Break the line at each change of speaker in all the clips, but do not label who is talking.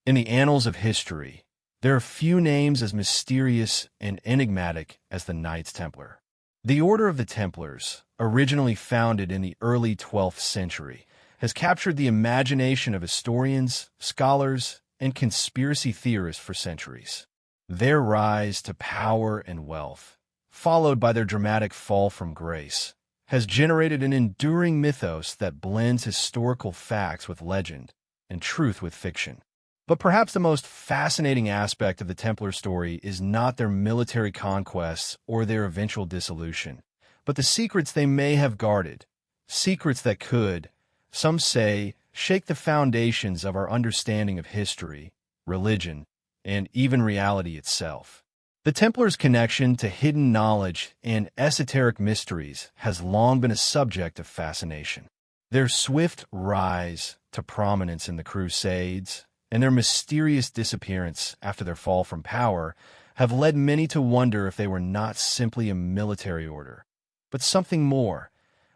In the annals of history, there are few names as mysterious and enigmatic as the Knights Templar. The Order of the Templars, originally founded in the early 12th century, has captured the imagination of historians, scholars, and conspiracy theorists for centuries. Their rise to power and wealth, followed by their dramatic fall from grace, has generated an enduring mythos that blends historical facts with legend and truth with fiction. But perhaps the most fascinating aspect of the Templar story is not their military conquests or their eventual dissolution, but the secrets they may have guarded, secrets that could, some say, shake the foundations of our understanding of history, religion, and even reality itself. The Templars' connection to hidden knowledge and esoteric mysteries has long been a subject of fascination. Their swift rise to prominence in the Crusades and their mysterious disappearance after their fall from power have led many to wonder if they were not simply a military order, but something more,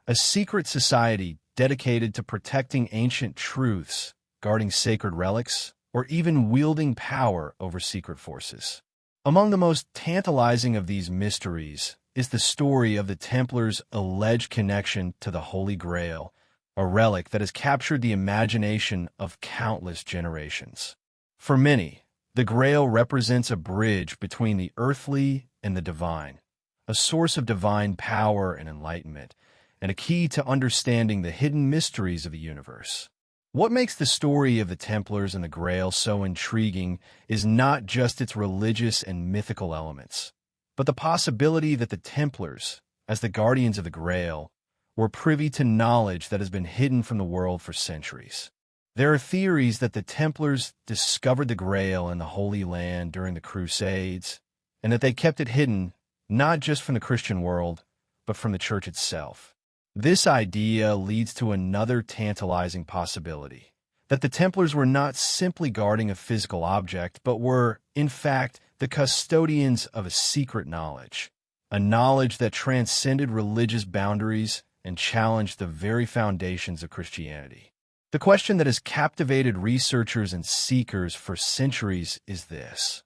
a secret society dedicated to protecting ancient truths, guarding sacred relics, or even wielding power over secret forces. Among the most tantalizing of these mysteries is the story of the Templars' alleged connection to the Holy Grail, a relic that has captured the imagination of countless generations. For many, the Grail represents a bridge between the earthly and the divine, a source of divine power and enlightenment, and a key to understanding the hidden mysteries of the universe. What makes the story of the Templars and the Grail so intriguing is not just its religious and mythical elements, but the possibility that the Templars, as the guardians of the Grail, were privy to knowledge that has been hidden from the world for centuries. There are theories that the Templars discovered the Grail in the Holy Land during the Crusades, and that they kept it hidden not just from the Christian world, but from the Church itself. This idea leads to another tantalizing possibility, that the Templars were not simply guarding a physical object, but were, in fact, the custodians of a secret knowledge, a knowledge that transcended religious boundaries and challenged the very foundations of Christianity. The question that has captivated researchers and seekers for centuries is this: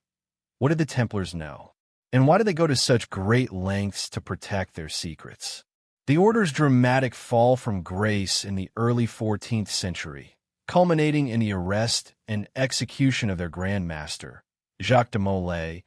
what did the Templars know? And why did they go to such great lengths to protect their secrets? The Order's dramatic fall from grace in the early 14th century, culminating in the arrest and execution of their Grand Master, Jacques de Molay,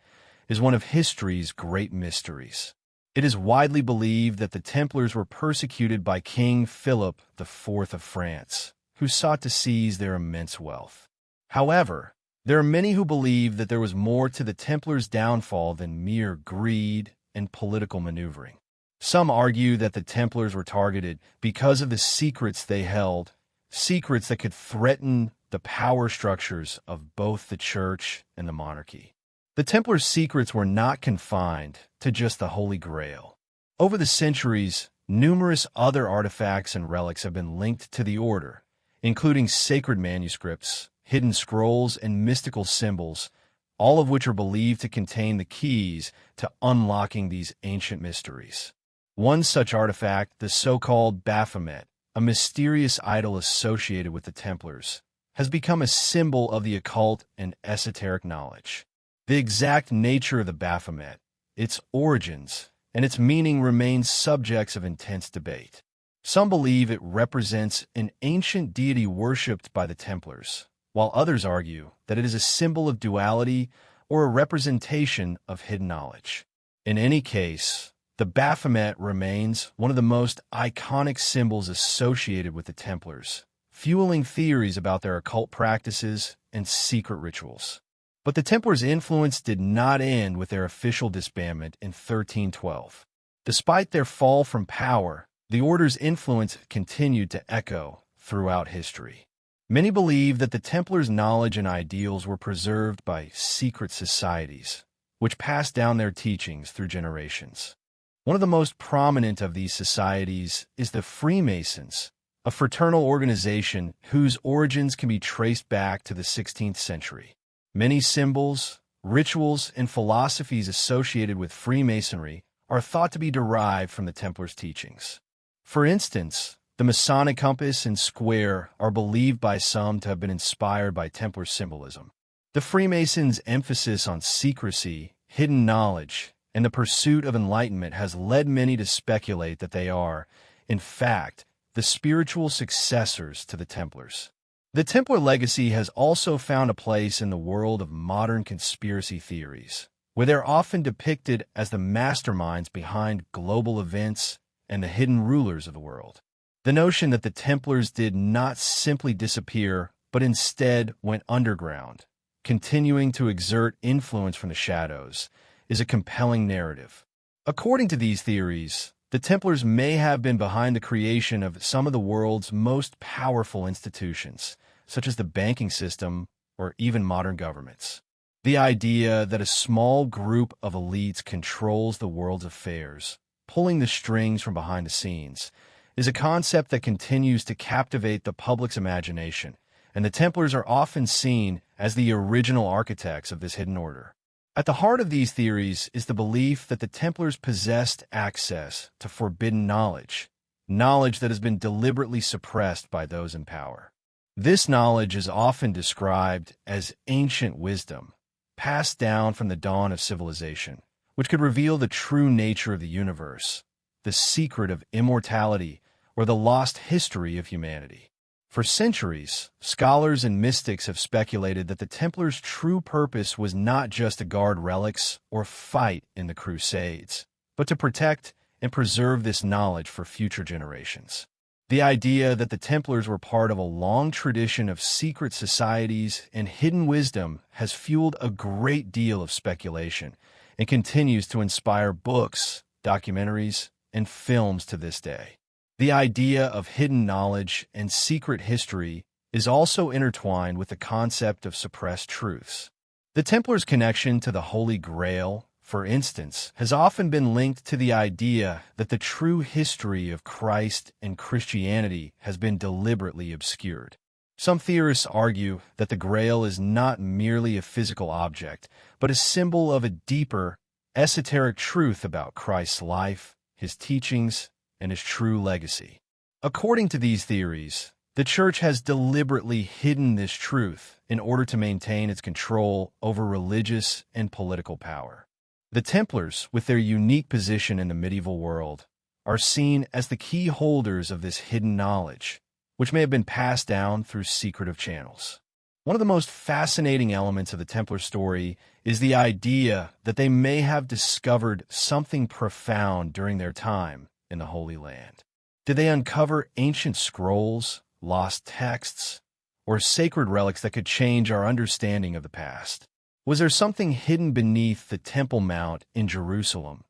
is one of history's great mysteries. It is widely believed that the Templars were persecuted by King Philip IV of France, who sought to seize their immense wealth. However, there are many who believe that there was more to the Templars' downfall than mere greed and political maneuvering. Some argue that the Templars were targeted because of the secrets they held, secrets that could threaten the power structures of both the Church and the monarchy. The Templars' secrets were not confined to just the Holy Grail. Over the centuries, numerous other artifacts and relics have been linked to the Order, including sacred manuscripts, hidden scrolls, and mystical symbols, all of which are believed to contain the keys to unlocking these ancient mysteries. One such artifact, the so-called Baphomet, a mysterious idol associated with the Templars, has become a symbol of the occult and esoteric knowledge. The exact nature of the Baphomet, its origins, and its meaning remain subjects of intense debate. Some believe it represents an ancient deity worshipped by the Templars, while others argue that it is a symbol of duality or a representation of hidden knowledge. In any case, the Baphomet remains one of the most iconic symbols associated with the Templars, fueling theories about their occult practices and secret rituals. But the Templars' influence did not end with their official disbandment in 1312. Despite their fall from power, the Order's influence continued to echo throughout history. Many believe that the Templars' knowledge and ideals were preserved by secret societies, which passed down their teachings through generations. One of the most prominent of these societies is the Freemasons, a fraternal organization whose origins can be traced back to the 16th century. Many symbols, rituals, and philosophies associated with Freemasonry are thought to be derived from the Templars' teachings. For instance, the Masonic compass and square are believed by some to have been inspired by Templar symbolism. The Freemasons' emphasis on secrecy, hidden knowledge, and the pursuit of enlightenment has led many to speculate that they are, in fact, the spiritual successors to the Templars. The Templar legacy has also found a place in the world of modern conspiracy theories, where they're often depicted as the masterminds behind global events and the hidden rulers of the world. The notion that the Templars did not simply disappear, but instead went underground, continuing to exert influence from the shadows, is a compelling narrative. According to these theories, the Templars may have been behind the creation of some of the world's most powerful institutions, such as the banking system or even modern governments. The idea that a small group of elites controls the world's affairs, pulling the strings from behind the scenes, is a concept that continues to captivate the public's imagination, and the Templars are often seen as the original architects of this hidden order. At the heart of these theories is the belief that the Templars possessed access to forbidden knowledge, knowledge that has been deliberately suppressed by those in power. This knowledge is often described as ancient wisdom, passed down from the dawn of civilization, which could reveal the true nature of the universe, the secret of immortality, or the lost history of humanity. For centuries, scholars and mystics have speculated that the Templars' true purpose was not just to guard relics or fight in the Crusades, but to protect and preserve this knowledge for future generations. The idea that the Templars were part of a long tradition of secret societies and hidden wisdom has fueled a great deal of speculation and continues to inspire books, documentaries, and films to this day. The idea of hidden knowledge and secret history is also intertwined with the concept of suppressed truths. The Templars' connection to the Holy Grail, for instance, has often been linked to the idea that the true history of Christ and Christianity has been deliberately obscured. Some theorists argue that the Grail is not merely a physical object, but a symbol of a deeper, esoteric truth about Christ's life, his teachings, and his true legacy. According to these theories, the Church has deliberately hidden this truth in order to maintain its control over religious and political power. The Templars, with their unique position in the medieval world, are seen as the key holders of this hidden knowledge, which may have been passed down through secretive channels. One of the most fascinating elements of the Templar story is the idea that they may have discovered something profound during their time in the Holy Land. Did they uncover ancient scrolls, lost texts, or sacred relics that could change our understanding of the past? Was there something hidden beneath the Temple Mount in Jerusalem,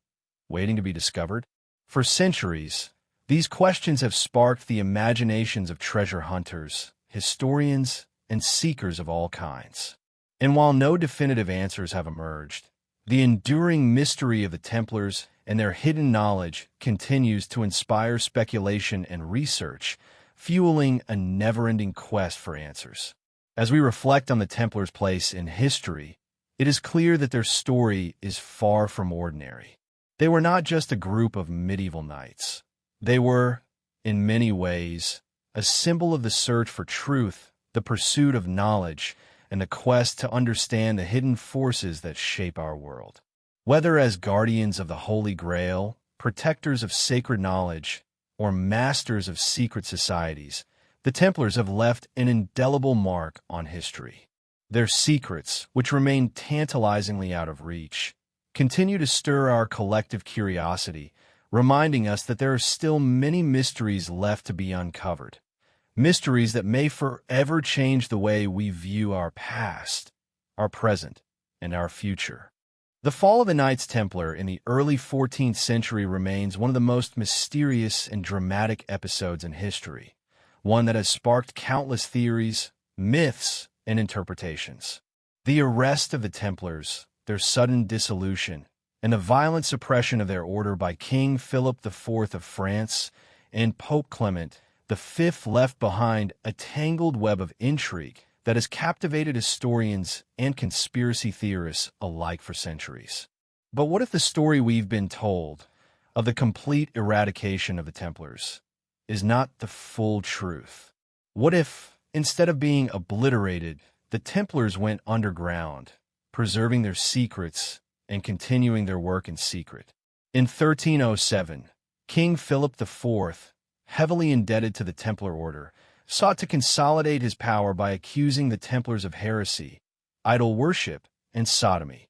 waiting to be discovered? For centuries, these questions have sparked the imaginations of treasure hunters, historians, and seekers of all kinds. And while no definitive answers have emerged, the enduring mystery of the Templars and their hidden knowledge continues to inspire speculation and research, fueling a never-ending quest for answers. As we reflect on the Templars' place in history, it is clear that their story is far from ordinary. They were not just a group of medieval knights. They were, in many ways, a symbol of the search for truth, the pursuit of knowledge, and the quest to understand the hidden forces that shape our world. Whether as guardians of the Holy Grail, protectors of sacred knowledge, or masters of secret societies, the Templars have left an indelible mark on history. Their secrets, which remain tantalizingly out of reach, continue to stir our collective curiosity, reminding us that there are still many mysteries left to be uncovered. Mysteries that may forever change the way we view our past, our present, and our future. The fall of the Knights Templar in the early 14th century remains one of the most mysterious and dramatic episodes in history, one that has sparked countless theories, myths, and interpretations. The arrest of the Templars, their sudden dissolution, and the violent suppression of their order by King Philip IV of France and Pope Clement V left behind a tangled web of intrigue that has captivated historians and conspiracy theorists alike for centuries. But what if the story we've been told of the complete eradication of the Templars is not the full truth? What if, instead of being obliterated, the Templars went underground, preserving their secrets and continuing their work in secret. In 1307, King Philip IV, heavily indebted to the Templar order, sought to consolidate his power by accusing the Templars of heresy, idol worship, and sodomy,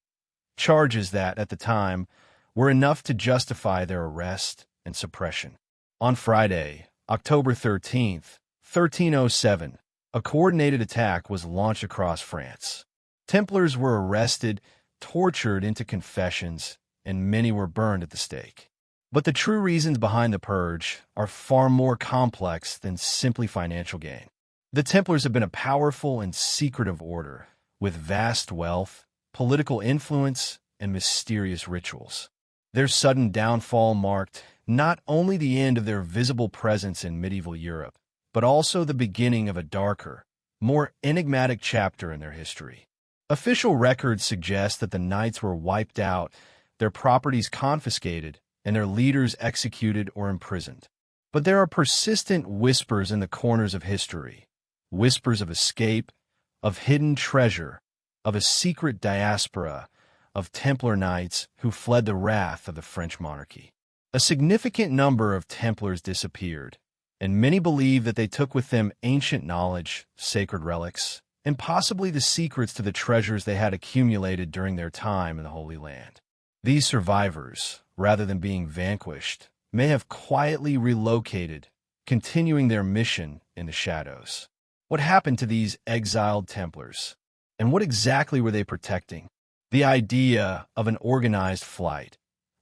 charges that, at the time, were enough to justify their arrest and suppression. On Friday, October 13th, 1307, a coordinated attack was launched across France. Templars were arrested, tortured into confessions, and many were burned at the stake. But the true reasons behind the purge are far more complex than simply financial gain. The Templars have been a powerful and secretive order, with vast wealth, political influence, and mysterious rituals. Their sudden downfall marked not only the end of their visible presence in medieval Europe, but also the beginning of a darker, more enigmatic chapter in their history. Official records suggest that the knights were wiped out, their properties confiscated, and their leaders executed or imprisoned. But there are persistent whispers in the corners of history, whispers of escape, of hidden treasure, of a secret diaspora of Templar knights who fled the wrath of the French monarchy. A significant number of Templars disappeared, and many believe that they took with them ancient knowledge, sacred relics, and possibly the secrets to the treasures they had accumulated during their time in the Holy Land. These survivors, rather than being vanquished, may have quietly relocated, continuing their mission in the shadows. What happened to these exiled Templars? And what exactly were they protecting? The idea of an organized flight,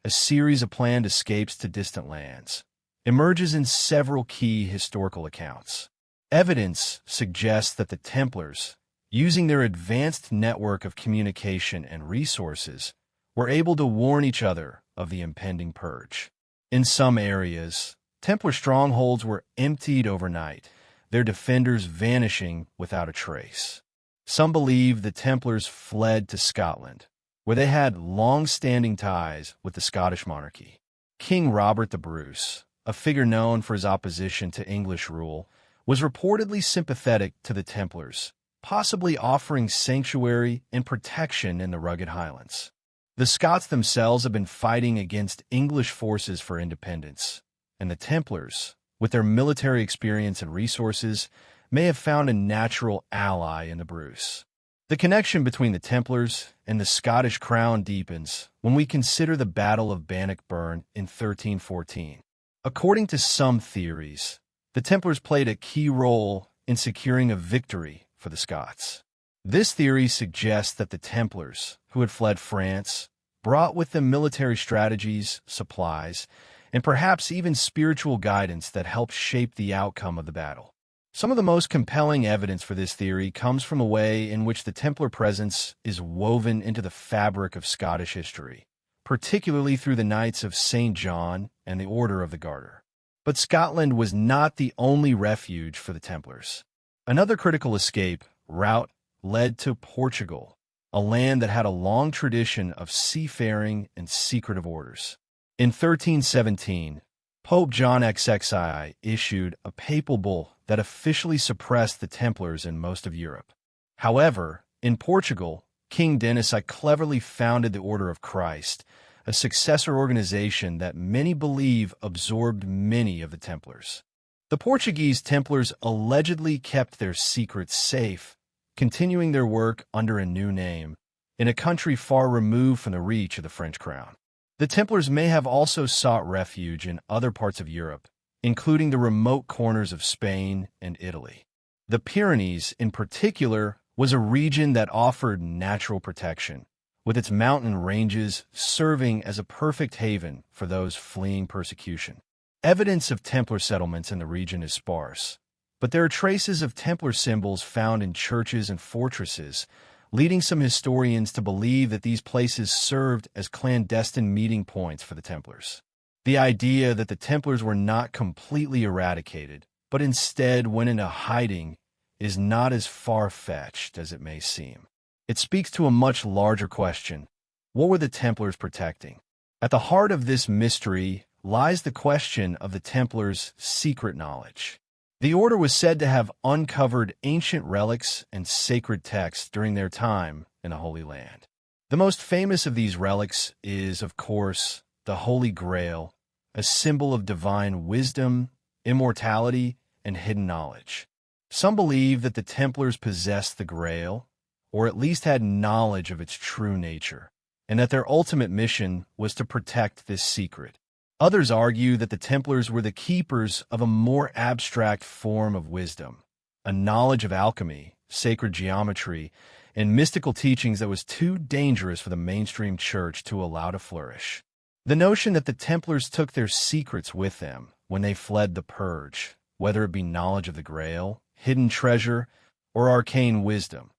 a series of planned escapes to distant lands, emerges in several key historical accounts. Evidence suggests that the Templars, using their advanced network of communication and resources, were able to warn each other of the impending purge. In some areas, Templar strongholds were emptied overnight, their defenders vanishing without a trace. Some believe the Templars fled to Scotland, where they had long-standing ties with the Scottish monarchy. King Robert the Bruce, a figure known for his opposition to English rule, was reportedly sympathetic to the Templars, possibly offering sanctuary and protection in the rugged Highlands. The Scots themselves have been fighting against English forces for independence, and the Templars, with their military experience and resources, may have found a natural ally in the Bruce. The connection between the Templars and the Scottish crown deepens when we consider the Battle of Bannockburn in 1314. According to some theories, the Templars played a key role in securing a victory for the Scots. This theory suggests that the Templars, who had fled France, brought with them military strategies, supplies, and perhaps even spiritual guidance that helped shape the outcome of the battle. Some of the most compelling evidence for this theory comes from the way in which the Templar presence is woven into the fabric of Scottish history, particularly through the Knights of St. John and the Order of the Garter. But Scotland was not the only refuge for the Templars. Another critical escape route led to Portugal, a land that had a long tradition of seafaring and secretive orders. In 1317, Pope John XXI issued a papal bull that officially suppressed the Templars in most of Europe. However, in Portugal, King Denis I cleverly founded the Order of Christ, a successor organization that many believe absorbed many of the Templars. The Portuguese Templars allegedly kept their secrets safe, continuing their work under a new name, in a country far removed from the reach of the French crown. The Templars may have also sought refuge in other parts of Europe, including the remote corners of Spain and Italy. The Pyrenees, in particular, was a region that offered natural protection, with its mountain ranges serving as a perfect haven for those fleeing persecution. Evidence of Templar settlements in the region is sparse, but there are traces of Templar symbols found in churches and fortresses, leading some historians to believe that these places served as clandestine meeting points for the Templars. The idea that the Templars were not completely eradicated, but instead went into hiding, is not as far-fetched as it may seem. It speaks to a much larger question: what were the Templars protecting? At the heart of this mystery lies the question of the Templars' secret knowledge. The order was said to have uncovered ancient relics and sacred texts during their time in the Holy Land. The most famous of these relics is, of course, the Holy Grail, a symbol of divine wisdom, immortality, and hidden knowledge. Some believe that the Templars possessed the Grail, or at least had knowledge of its true nature, and that their ultimate mission was to protect this secret. Others argue that the Templars were the keepers of a more abstract form of wisdom, a knowledge of alchemy, sacred geometry, and mystical teachings that was too dangerous for the mainstream church to allow to flourish. The notion that the Templars took their secrets with them when they fled the Purge, whether it be knowledge of the Grail, hidden treasure, or arcane wisdom,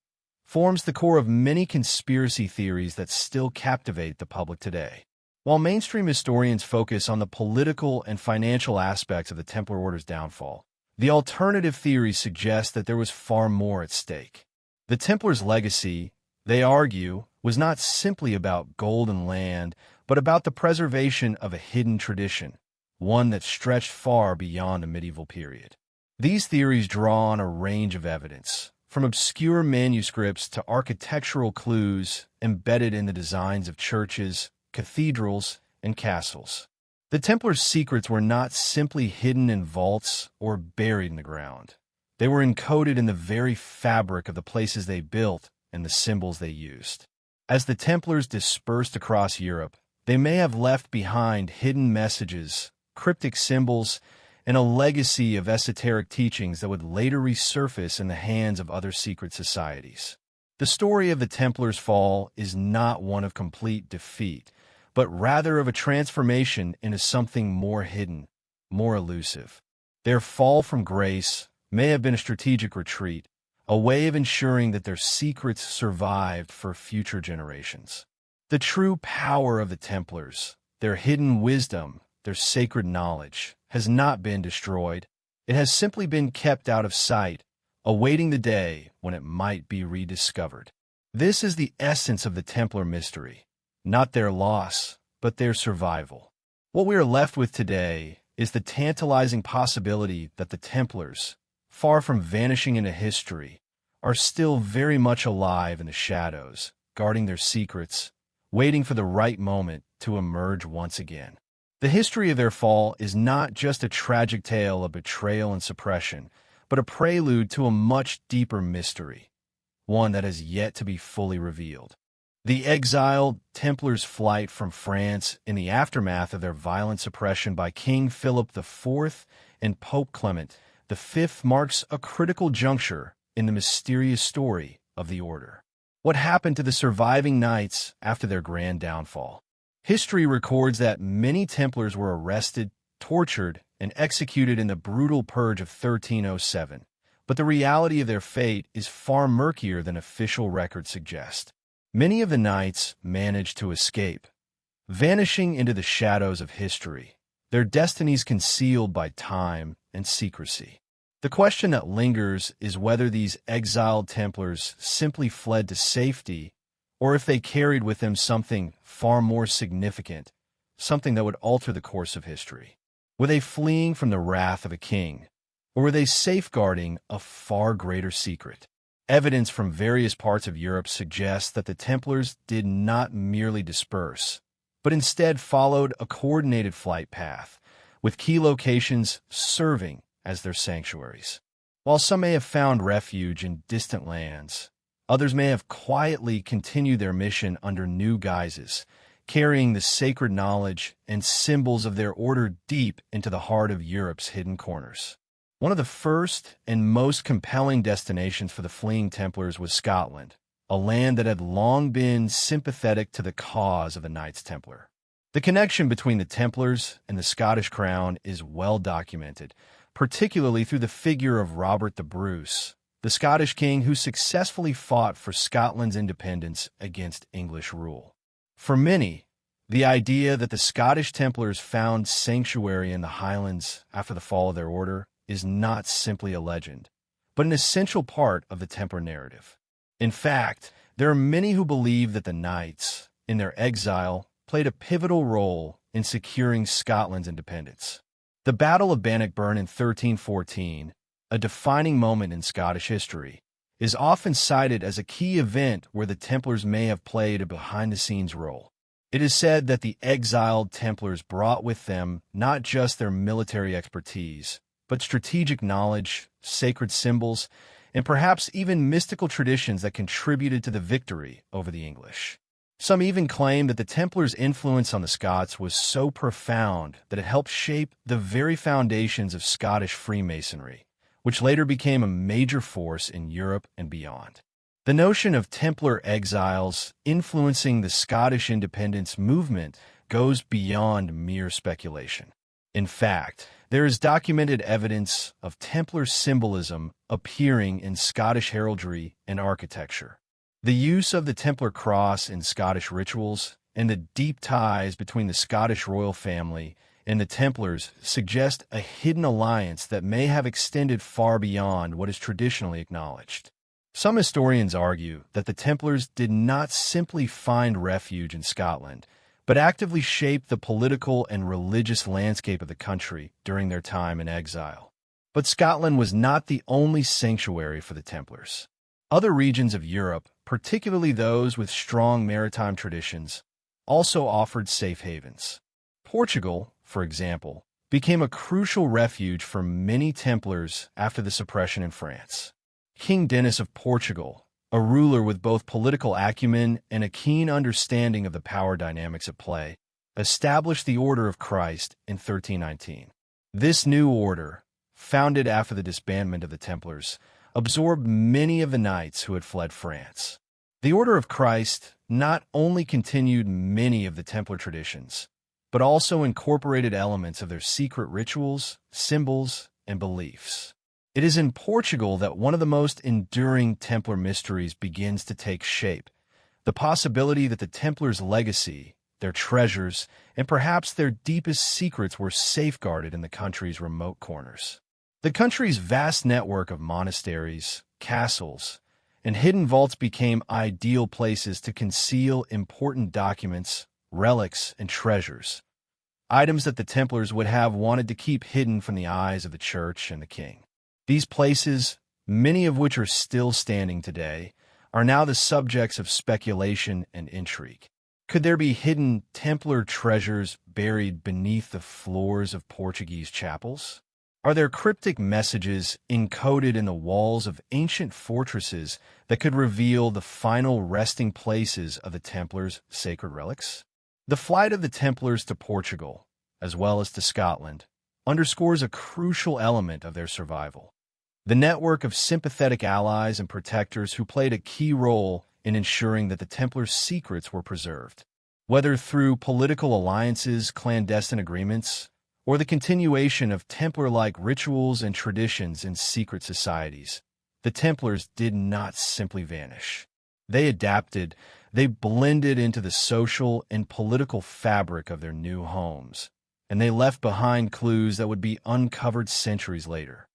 forms the core of many conspiracy theories that still captivate the public today. While mainstream historians focus on the political and financial aspects of the Templar Order's downfall, the alternative theories suggest that there was far more at stake. The Templars' legacy, they argue, was not simply about gold and land, but about the preservation of a hidden tradition, one that stretched far beyond the medieval period. These theories draw on a range of evidence, from obscure manuscripts to architectural clues embedded in the designs of churches, cathedrals, and castles. The Templars' secrets were not simply hidden in vaults or buried in the ground. They were encoded in the very fabric of the places they built and the symbols they used. As the Templars dispersed across Europe, they may have left behind hidden messages, cryptic symbols, and a legacy of esoteric teachings that would later resurface in the hands of other secret societies. The story of the Templars' fall is not one of complete defeat, but rather of a transformation into something more hidden, more elusive. Their fall from grace may have been a strategic retreat, a way of ensuring that their secrets survived for future generations. The true power of the Templars, their hidden wisdom, their sacred knowledge, has not been destroyed. It has simply been kept out of sight, awaiting the day when it might be rediscovered. This is the essence of the Templar mystery, not their loss, but their survival. What we are left with today is the tantalizing possibility that the Templars, far from vanishing into history, are still very much alive in the shadows, guarding their secrets, waiting for the right moment to emerge once again. The history of their fall is not just a tragic tale of betrayal and suppression, but a prelude to a much deeper mystery, one that has yet to be fully revealed. The exiled Templars' flight from France in the aftermath of their violent suppression by King Philip IV and Pope Clement V marks a critical juncture in the mysterious story of the Order. What happened to the surviving knights after their grand downfall? History records that many Templars were arrested, tortured, and executed in the brutal purge of 1307, but the reality of their fate is far murkier than official records suggest. Many of the knights managed to escape, vanishing into the shadows of history, their destinies concealed by time and secrecy. The question that lingers is whether these exiled Templars simply fled to safety, or if they carried with them something far more significant, something that would alter the course of history. Were they fleeing from the wrath of a king, or were they safeguarding a far greater secret? Evidence from various parts of Europe suggests that the Templars did not merely disperse, but instead followed a coordinated flight path, with key locations serving as their sanctuaries. While some may have found refuge in distant lands, others may have quietly continued their mission under new guises, carrying the sacred knowledge and symbols of their order deep into the heart of Europe's hidden corners. One of the first and most compelling destinations for the fleeing Templars was Scotland, a land that had long been sympathetic to the cause of the Knights Templar. The connection between the Templars and the Scottish crown is well documented, particularly through the figure of Robert the Bruce, the Scottish king who successfully fought for Scotland's independence against English rule. For many, the idea that the Scottish Templars found sanctuary in the Highlands after the fall of their order is not simply a legend, but an essential part of the Templar narrative. In fact, there are many who believe that the Knights, in their exile, played a pivotal role in securing Scotland's independence. The Battle of Bannockburn in 1314, a defining moment in Scottish history, is often cited as a key event where the Templars may have played a behind-the-scenes role. It is said that the exiled Templars brought with them not just their military expertise, but strategic knowledge, sacred symbols, and perhaps even mystical traditions that contributed to the victory over the English. Some even claim that the Templars' influence on the Scots was so profound that it helped shape the very foundations of Scottish Freemasonry, which later became a major force in Europe and beyond. The notion of Templar exiles influencing the Scottish independence movement goes beyond mere speculation. In fact, there is documented evidence of Templar symbolism appearing in Scottish heraldry and architecture. The use of the Templar cross in Scottish rituals and the deep ties between the Scottish royal family and the Templars suggest a hidden alliance that may have extended far beyond what is traditionally acknowledged. Some historians argue that the Templars did not simply find refuge in Scotland, but actively shaped the political and religious landscape of the country during their time in exile. But Scotland was not the only sanctuary for the Templars. Other regions of Europe, particularly those with strong maritime traditions, also offered safe havens. Portugal, for example, became a crucial refuge for many Templars after the suppression in France. King Denis of Portugal, a ruler with both political acumen and a keen understanding of the power dynamics at play, established the Order of Christ in 1319. This new order, founded after the disbandment of the Templars, absorbed many of the knights who had fled France. The Order of Christ not only continued many of the Templar traditions, but also incorporated elements of their secret rituals, symbols, and beliefs. It is in Portugal that one of the most enduring Templar mysteries begins to take shape, the possibility that the Templars' legacy, their treasures, and perhaps their deepest secrets were safeguarded in the country's remote corners. The country's vast network of monasteries, castles, and hidden vaults became ideal places to conceal important documents, relics, and treasures, items that the Templars would have wanted to keep hidden from the eyes of the Church and the king. These places, many of which are still standing today, are now the subjects of speculation and intrigue. Could there be hidden Templar treasures buried beneath the floors of Portuguese chapels? Are there cryptic messages encoded in the walls of ancient fortresses that could reveal the final resting places of the Templars' sacred relics? The flight of the Templars to Portugal, as well as to Scotland, underscores a crucial element of their survival. The network of sympathetic allies and protectors who played a key role in ensuring that the Templars' secrets were preserved. Whether through political alliances, clandestine agreements, or the continuation of Templar-like rituals and traditions in secret societies, the Templars did not simply vanish. They adapted, they blended into the social and political fabric of their new homes, and they left behind clues that would be uncovered centuries later.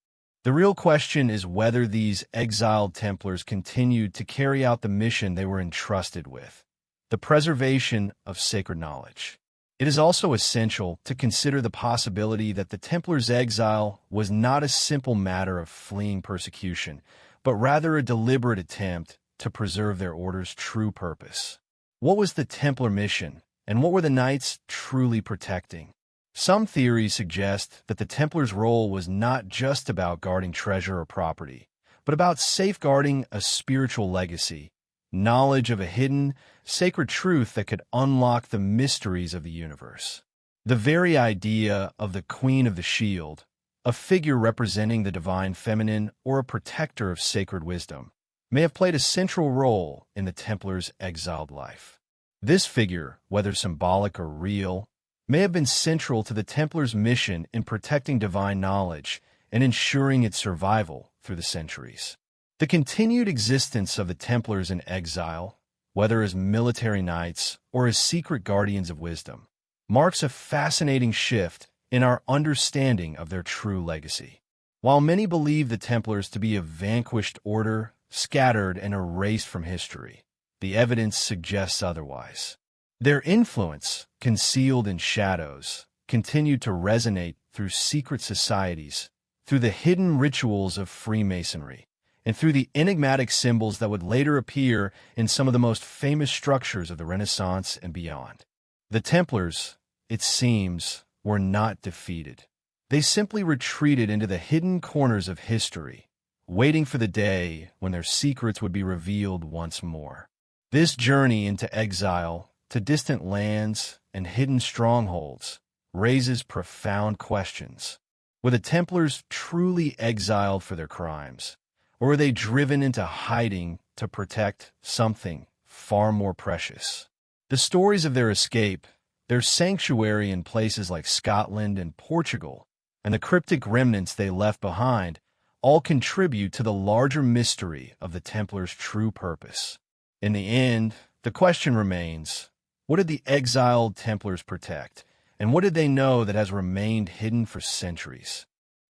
The real question is whether these exiled Templars continued to carry out the mission they were entrusted with, the preservation of sacred knowledge. It is also essential to consider the possibility that the Templars' exile was not a simple matter of fleeing persecution, but rather a deliberate attempt to preserve their order's true purpose. What was the Templar mission, and what were the knights truly protecting? Some theories suggest that the Templars' role was not just about guarding treasure or property, but about safeguarding a spiritual legacy, knowledge of a hidden, sacred truth that could unlock the mysteries of the universe. The very idea of the Queen of the Shield, a figure representing the divine feminine or a protector of sacred wisdom, may have played a central role in the Templars' exiled life. This figure, whether symbolic or real, may have been central to the Templars' mission in protecting divine knowledge and ensuring its survival through the centuries. The continued existence of the Templars in exile, whether as military knights or as secret guardians of wisdom, marks a fascinating shift in our understanding of their true legacy. While many believe the Templars to be a vanquished order, scattered and erased from history, the evidence suggests otherwise. Their influence, concealed in shadows, continued to resonate through secret societies, through the hidden rituals of Freemasonry, and through the enigmatic symbols that would later appear in some of the most famous structures of the Renaissance and beyond. The Templars, it seems, were not defeated. They simply retreated into the hidden corners of history, waiting for the day when their secrets would be revealed once more. This journey into exile, to distant lands and hidden strongholds, raises profound questions. Were the Templars truly exiled for their crimes, or were they driven into hiding to protect something far more precious? The stories of their escape, their sanctuary in places like Scotland and Portugal, and the cryptic remnants they left behind all contribute to the larger mystery of the Templars' true purpose. In the end, the question remains, what did the exiled Templars protect, and what did they know that has remained hidden for centuries?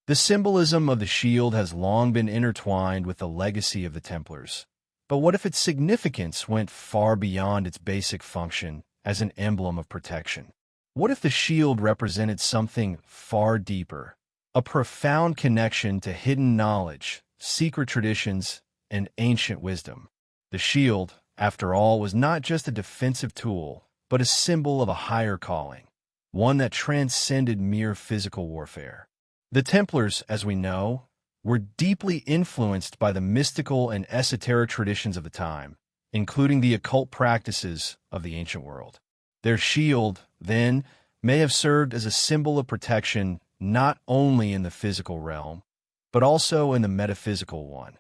The symbolism of the shield has long been intertwined with the legacy of the Templars. But what if its significance went far beyond its basic function as an emblem of protection? What if the shield represented something far deeper, a profound connection to hidden knowledge, secret traditions, and ancient wisdom? The shield, after all, was not just a defensive tool, but a symbol of a higher calling, one that transcended mere physical warfare. The Templars, as we know, were deeply influenced by the mystical and esoteric traditions of the time, including the occult practices of the ancient world. Their shield, then, may have served as a symbol of protection not only in the physical realm, but also in the metaphysical one,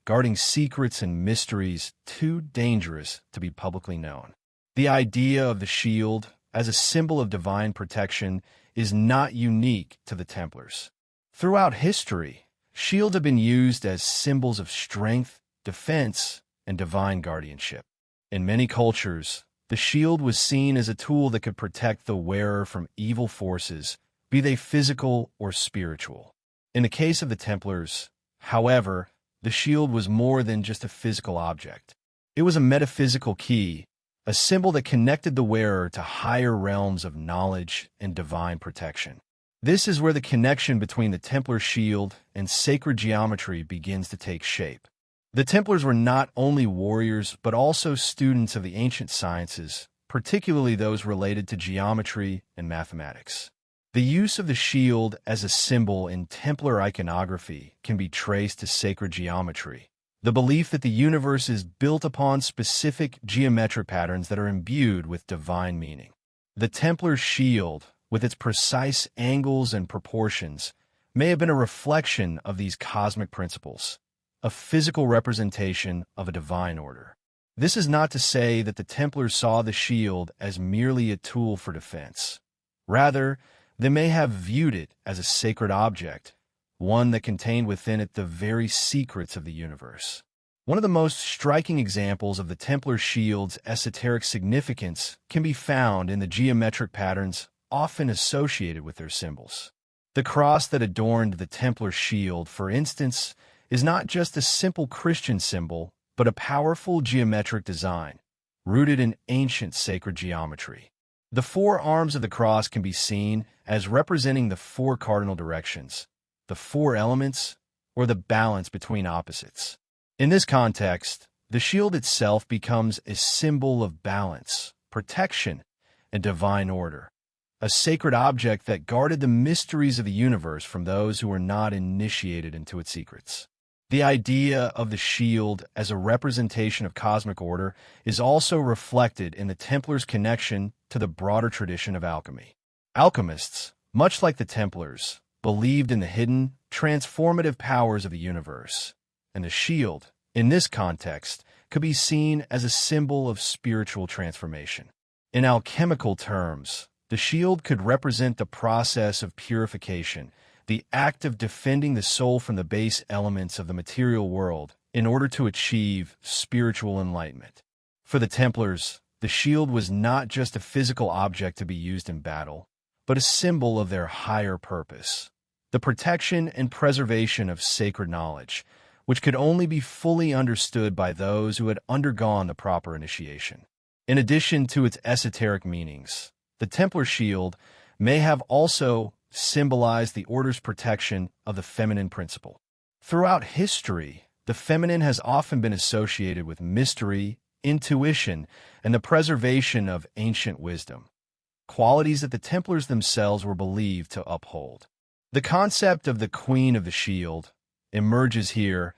guarding secrets and mysteries too dangerous to be publicly known. The idea of the shield as a symbol of divine protection is not unique to the Templars. Throughout history, shields have been used as symbols of strength, defense, and divine guardianship. In many cultures, the shield was seen as a tool that could protect the wearer from evil forces, be they physical or spiritual. In the case of the Templars, however, the shield was more than just a physical object. It was a metaphysical key, a symbol that connected the wearer to higher realms of knowledge and divine protection. This is where the connection between the Templar shield and sacred geometry begins to take shape. The Templars were not only warriors, but also students of the ancient sciences, particularly those related to geometry and mathematics. The use of the shield as a symbol in Templar iconography can be traced to sacred geometry, the belief that the universe is built upon specific geometric patterns that are imbued with divine meaning. The Templar shield, with its precise angles and proportions, may have been a reflection of these cosmic principles, a physical representation of a divine order. This is not to say that the Templars saw the shield as merely a tool for defense. Rather, they may have viewed it as a sacred object, one that contained within it the very secrets of the universe. One of the most striking examples of the Templar shield's esoteric significance can be found in the geometric patterns often associated with their symbols. The cross that adorned the Templar shield, for instance, is not just a simple Christian symbol, but a powerful geometric design, rooted in ancient sacred geometry. The four arms of the cross can be seen as representing the four cardinal directions, the four elements, or the balance between opposites. In this context, the shield itself becomes a symbol of balance, protection, and divine order, a sacred object that guarded the mysteries of the universe from those who were not initiated into its secrets. The idea of the shield as a representation of cosmic order is also reflected in the Templars' connection to the broader tradition of alchemy. Alchemists, much like the Templars, believed in the hidden, transformative powers of the universe, and the shield, in this context, could be seen as a symbol of spiritual transformation. In alchemical terms, the shield could represent the process of purification, the act of defending the soul from the base elements of the material world in order to achieve spiritual enlightenment. For the Templars, the shield was not just a physical object to be used in battle, but a symbol of their higher purpose, the protection and preservation of sacred knowledge, which could only be fully understood by those who had undergone the proper initiation. In addition to its esoteric meanings, the Templar shield may have also symbolize the order's protection of the feminine principle. Throughout history, the feminine has often been associated with mystery, intuition, and the preservation of ancient wisdom, qualities that the Templars themselves were believed to uphold. The concept of the Queen of the Shield emerges here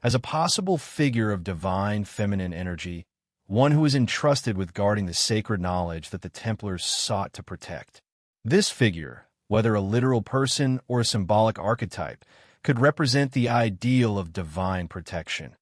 as a possible figure of divine feminine energy, one who is entrusted with guarding the sacred knowledge that the Templars sought to protect. This figure, whether a literal person or a symbolic archetype, could represent the ideal of divine protection,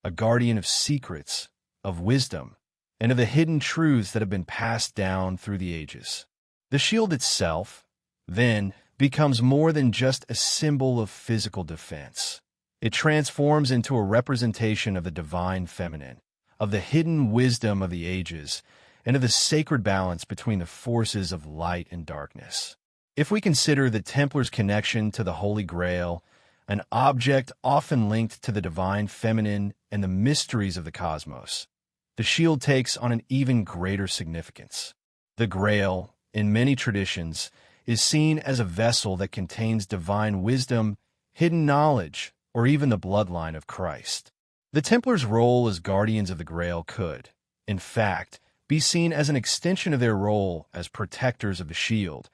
a guardian of secrets, of wisdom, and of the hidden truths that have been passed down through the ages. The shield itself, then, becomes more than just a symbol of physical defense. It transforms into a representation of the divine feminine, of the hidden wisdom of the ages, and of the sacred balance between the forces of light and darkness. If we consider the Templars' connection to the Holy Grail, an object often linked to the divine feminine and the mysteries of the cosmos, the shield takes on an even greater significance. The Grail, in many traditions, is seen as a vessel that contains divine wisdom, hidden knowledge, or even the bloodline of Christ. The Templars' role as guardians of the Grail could, in fact, be seen as an extension of their role as protectors of the shield,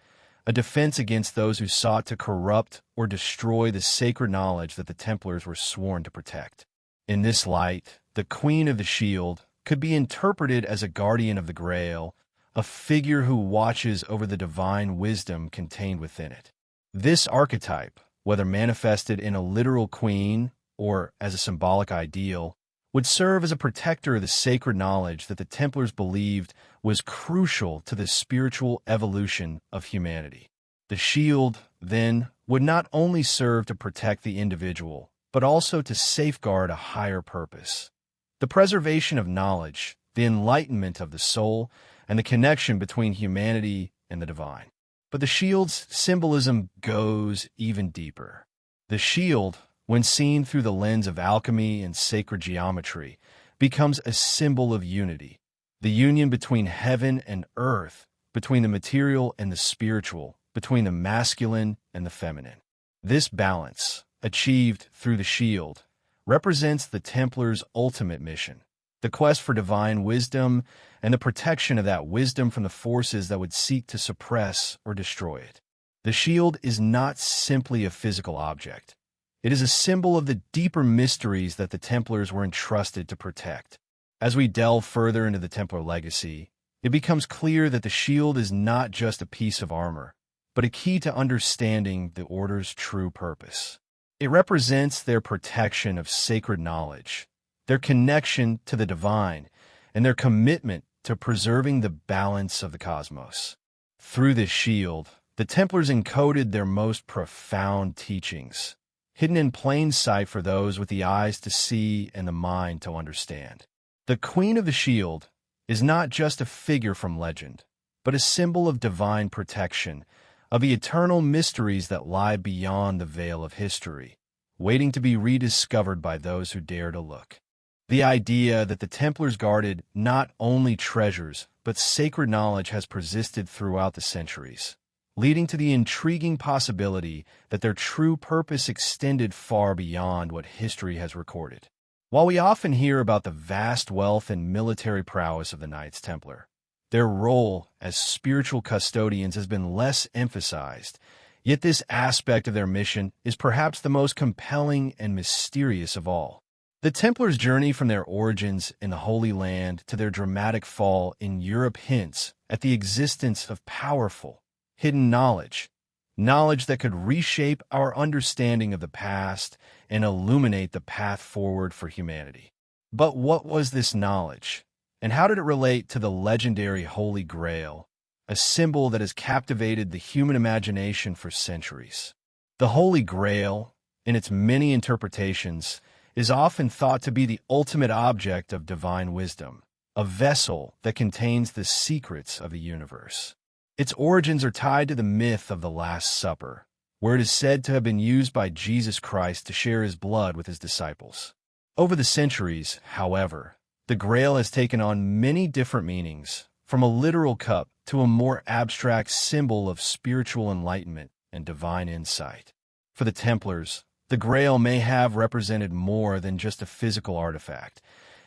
a defense against those who sought to corrupt or destroy the sacred knowledge that the Templars were sworn to protect. In this light, the Queen of the Shield could be interpreted as a guardian of the Grail, a figure who watches over the divine wisdom contained within it. This archetype, whether manifested in a literal queen or as a symbolic ideal, would serve as a protector of the sacred knowledge that the Templars believed was crucial to the spiritual evolution of humanity. The shield, then, would not only serve to protect the individual, but also to safeguard a higher purpose: the preservation of knowledge, the enlightenment of the soul, and the connection between humanity and the divine. But the shield's symbolism goes even deeper. The shield, when seen through the lens of alchemy and sacred geometry, becomes a symbol of unity, the union between heaven and earth, between the material and the spiritual, between the masculine and the feminine. This balance, achieved through the shield, represents the Templars' ultimate mission: the quest for divine wisdom and the protection of that wisdom from the forces that would seek to suppress or destroy it. The shield is not simply a physical object. It is a symbol of the deeper mysteries that the Templars were entrusted to protect. As we delve further into the Templar legacy, it becomes clear that the shield is not just a piece of armor, but a key to understanding the Order's true purpose. It represents their protection of sacred knowledge, their connection to the divine, and their commitment to preserving the balance of the cosmos. Through this shield, the Templars encoded their most profound teachings, hidden in plain sight for those with the eyes to see and the mind to understand. The Queen of the Shield is not just a figure from legend, but a symbol of divine protection, of the eternal mysteries that lie beyond the veil of history, waiting to be rediscovered by those who dare to look. The idea that the Templars guarded not only treasures, but sacred knowledge has persisted throughout the centuries, leading to the intriguing possibility that their true purpose extended far beyond what history has recorded. While we often hear about the vast wealth and military prowess of the Knights Templar, their role as spiritual custodians has been less emphasized, yet this aspect of their mission is perhaps the most compelling and mysterious of all. The Templars' journey from their origins in the Holy Land to their dramatic fall in Europe hints at the existence of powerful, hidden knowledge that could reshape our understanding of the past and illuminate the path forward for humanity. But what was this knowledge, and how did it relate to the legendary Holy Grail, a symbol that has captivated the human imagination for centuries? The Holy Grail, in its many interpretations, is often thought to be the ultimate object of divine wisdom, a vessel that contains the secrets of the universe. Its origins are tied to the myth of the Last Supper, where it is said to have been used by Jesus Christ to share his blood with his disciples. Over the centuries, however, the Grail has taken on many different meanings, from a literal cup to a more abstract symbol of spiritual enlightenment and divine insight. For the Templars, the Grail may have represented more than just a physical artifact.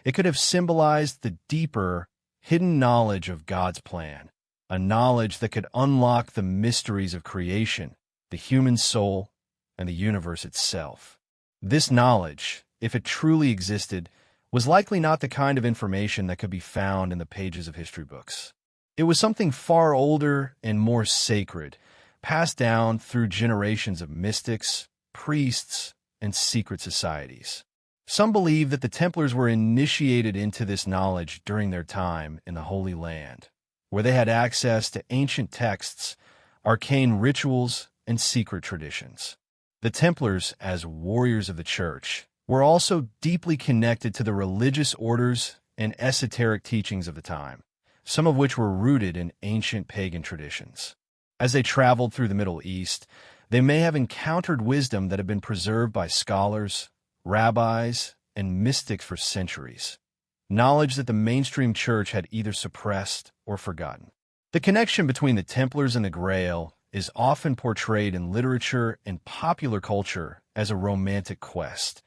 It could have symbolized the deeper, hidden knowledge of God's plan, a knowledge that could unlock the mysteries of creation, the human soul, and the universe itself. This knowledge, if it truly existed, was likely not the kind of information that could be found in the pages of history books. It was something far older and more sacred, passed down through generations of mystics, priests, and secret societies. Some believe that the Templars were initiated into this knowledge during their time in the Holy Land, where they had access to ancient texts, arcane rituals, and secret traditions. The Templars, as warriors of the Church, were also deeply connected to the religious orders and esoteric teachings of the time, some of which were rooted in ancient pagan traditions. As they traveled through the Middle East, they may have encountered wisdom that had been preserved by scholars, rabbis, and mystics for centuries, knowledge that the mainstream church had either suppressed or forgotten. The connection between the Templars and the Grail is often portrayed in literature and popular culture as a romantic quest,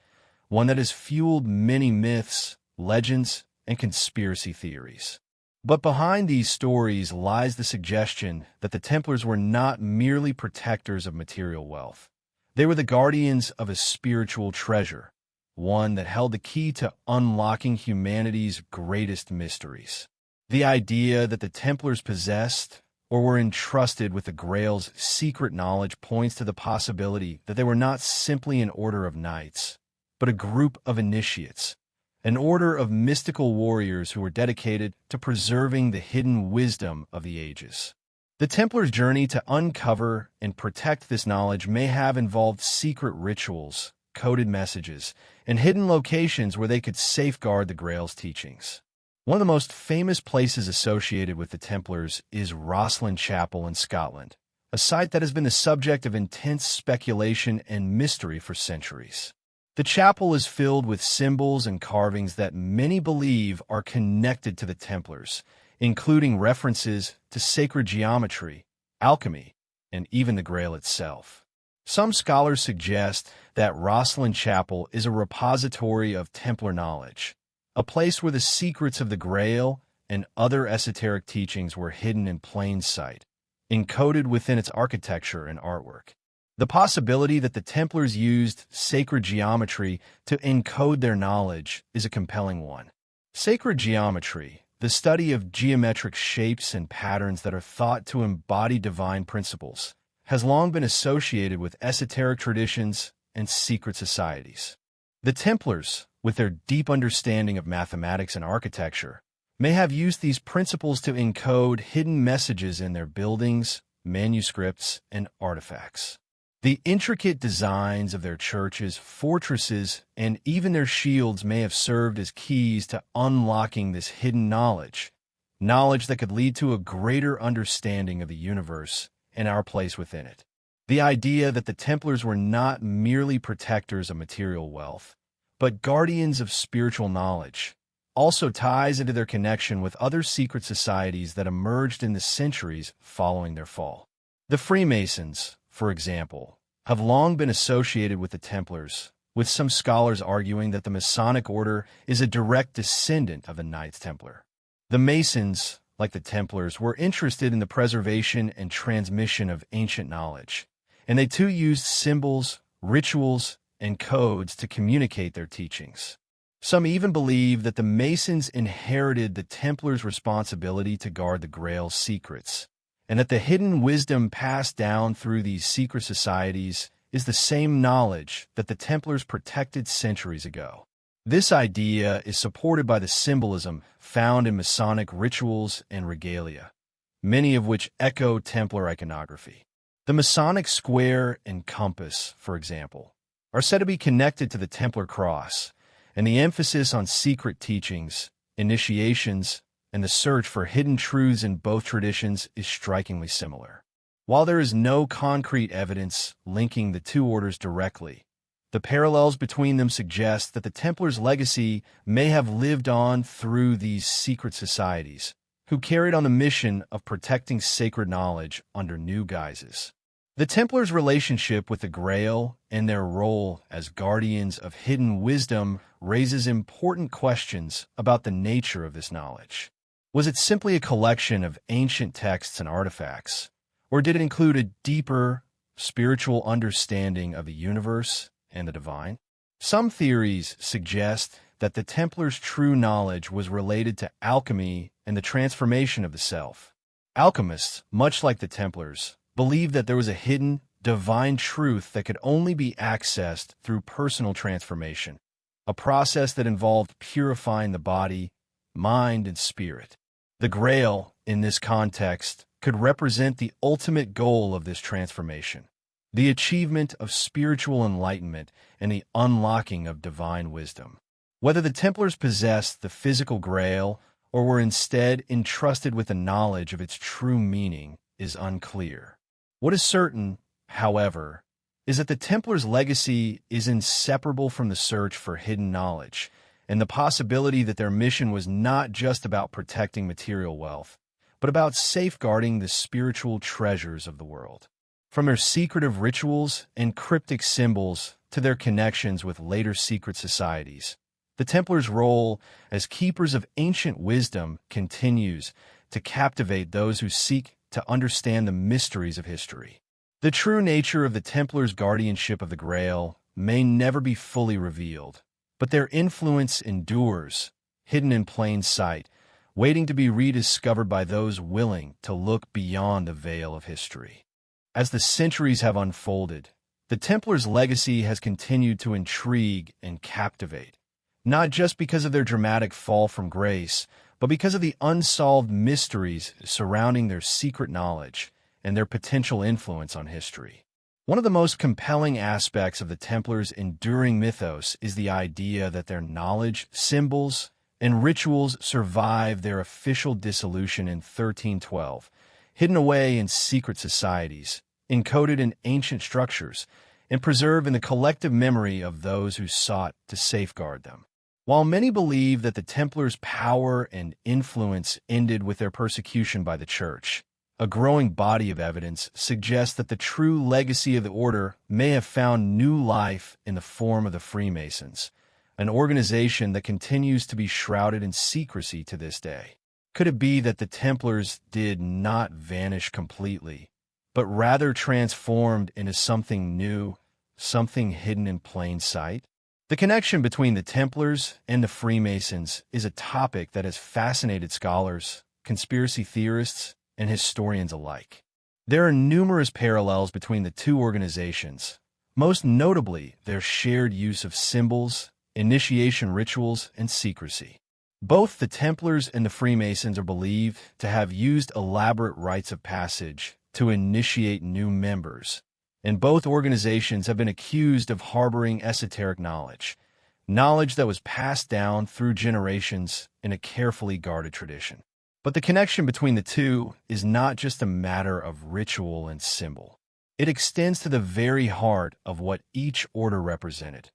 one that has fueled many myths, legends, and conspiracy theories. But behind these stories lies the suggestion that the Templars were not merely protectors of material wealth. They were the guardians of a spiritual treasure, one that held the key to unlocking humanity's greatest mysteries. The idea that the Templars possessed or were entrusted with the Grail's secret knowledge points to the possibility that they were not simply an order of knights, but a group of initiates, an order of mystical warriors who were dedicated to preserving the hidden wisdom of the ages. The Templars' journey to uncover and protect this knowledge may have involved secret rituals, coded messages, and hidden locations where they could safeguard the Grail's teachings. One of the most famous places associated with the Templars is Rosslyn Chapel in Scotland, a site that has been the subject of intense speculation and mystery for centuries. The chapel is filled with symbols and carvings that many believe are connected to the Templars, including references to sacred geometry, alchemy, and even the Grail itself. Some scholars suggest that Rosslyn Chapel is a repository of Templar knowledge, a place where the secrets of the Grail and other esoteric teachings were hidden in plain sight, encoded within its architecture and artwork. The possibility that the Templars used sacred geometry to encode their knowledge is a compelling one. Sacred geometry, the study of geometric shapes and patterns that are thought to embody divine principles, has long been associated with esoteric traditions and secret societies. The Templars, with their deep understanding of mathematics and architecture, may have used these principles to encode hidden messages in their buildings, manuscripts, and artifacts. The intricate designs of their churches, fortresses, and even their shields may have served as keys to unlocking this hidden knowledge that could lead to a greater understanding of the universe and our place within it. The idea that the Templars were not merely protectors of material wealth, but guardians of spiritual knowledge, also ties into their connection with other secret societies that emerged in the centuries following their fall. The Freemasons, for example, have long been associated with the Templars, with some scholars arguing that the Masonic order is a direct descendant of the Knights Templar. The Masons, like the Templars, were interested in the preservation and transmission of ancient knowledge, and they too used symbols, rituals, and codes to communicate their teachings. Some even believe that the Masons inherited the Templars' responsibility to guard the Grail's secrets, and that the hidden wisdom passed down through these secret societies is the same knowledge that the Templars protected centuries ago. This idea is supported by the symbolism found in Masonic rituals and regalia, many of which echo Templar iconography. The Masonic square and compass, for example, are said to be connected to the Templar cross, and the emphasis on secret teachings, initiations, and the search for hidden truths in both traditions is strikingly similar. While there is no concrete evidence linking the two orders directly, the parallels between them suggest that the Templars' legacy may have lived on through these secret societies, who carried on the mission of protecting sacred knowledge under new guises. The Templars' relationship with the Grail and their role as guardians of hidden wisdom raises important questions about the nature of this knowledge. Was it simply a collection of ancient texts and artifacts, or did it include a deeper, spiritual understanding of the universe and the divine? Some theories suggest that the Templars' true knowledge was related to alchemy and the transformation of the self. Alchemists, much like the Templars, believed that there was a hidden, divine truth that could only be accessed through personal transformation, a process that involved purifying the body, mind, and spirit. The Grail, in this context, could represent the ultimate goal of this transformation, the achievement of spiritual enlightenment and the unlocking of divine wisdom. Whether the Templars possessed the physical Grail or were instead entrusted with the knowledge of its true meaning is unclear. What is certain, however, is that the Templars' legacy is inseparable from the search for hidden knowledge, and the possibility that their mission was not just about protecting material wealth, but about safeguarding the spiritual treasures of the world. From their secretive rituals and cryptic symbols to their connections with later secret societies, the Templars' role as keepers of ancient wisdom continues to captivate those who seek to understand the mysteries of history. The true nature of the Templars' guardianship of the Grail may never be fully revealed, but their influence endures, hidden in plain sight, waiting to be rediscovered by those willing to look beyond the veil of history. As the centuries have unfolded, the Templars' legacy has continued to intrigue and captivate, not just because of their dramatic fall from grace, but because of the unsolved mysteries surrounding their secret knowledge and their potential influence on history. One of the most compelling aspects of the Templars' enduring mythos is the idea that their knowledge, symbols, and rituals survive their official dissolution in 1312, hidden away in secret societies, encoded in ancient structures, and preserved in the collective memory of those who sought to safeguard them. While many believe that the Templars' power and influence ended with their persecution by the Church, a growing body of evidence suggests that the true legacy of the order may have found new life in the form of the Freemasons, an organization that continues to be shrouded in secrecy to this day. Could it be that the Templars did not vanish completely, but rather transformed into something new, something hidden in plain sight? The connection between the Templars and the Freemasons is a topic that has fascinated scholars, conspiracy theorists, and historians alike. There are numerous parallels between the two organizations, most notably their shared use of symbols, initiation rituals, and secrecy. Both the Templars and the Freemasons are believed to have used elaborate rites of passage to initiate new members, and both organizations have been accused of harboring esoteric knowledge that was passed down through generations in a carefully guarded tradition. But the connection between the two is not just a matter of ritual and symbol. It extends to the very heart of what each order represented,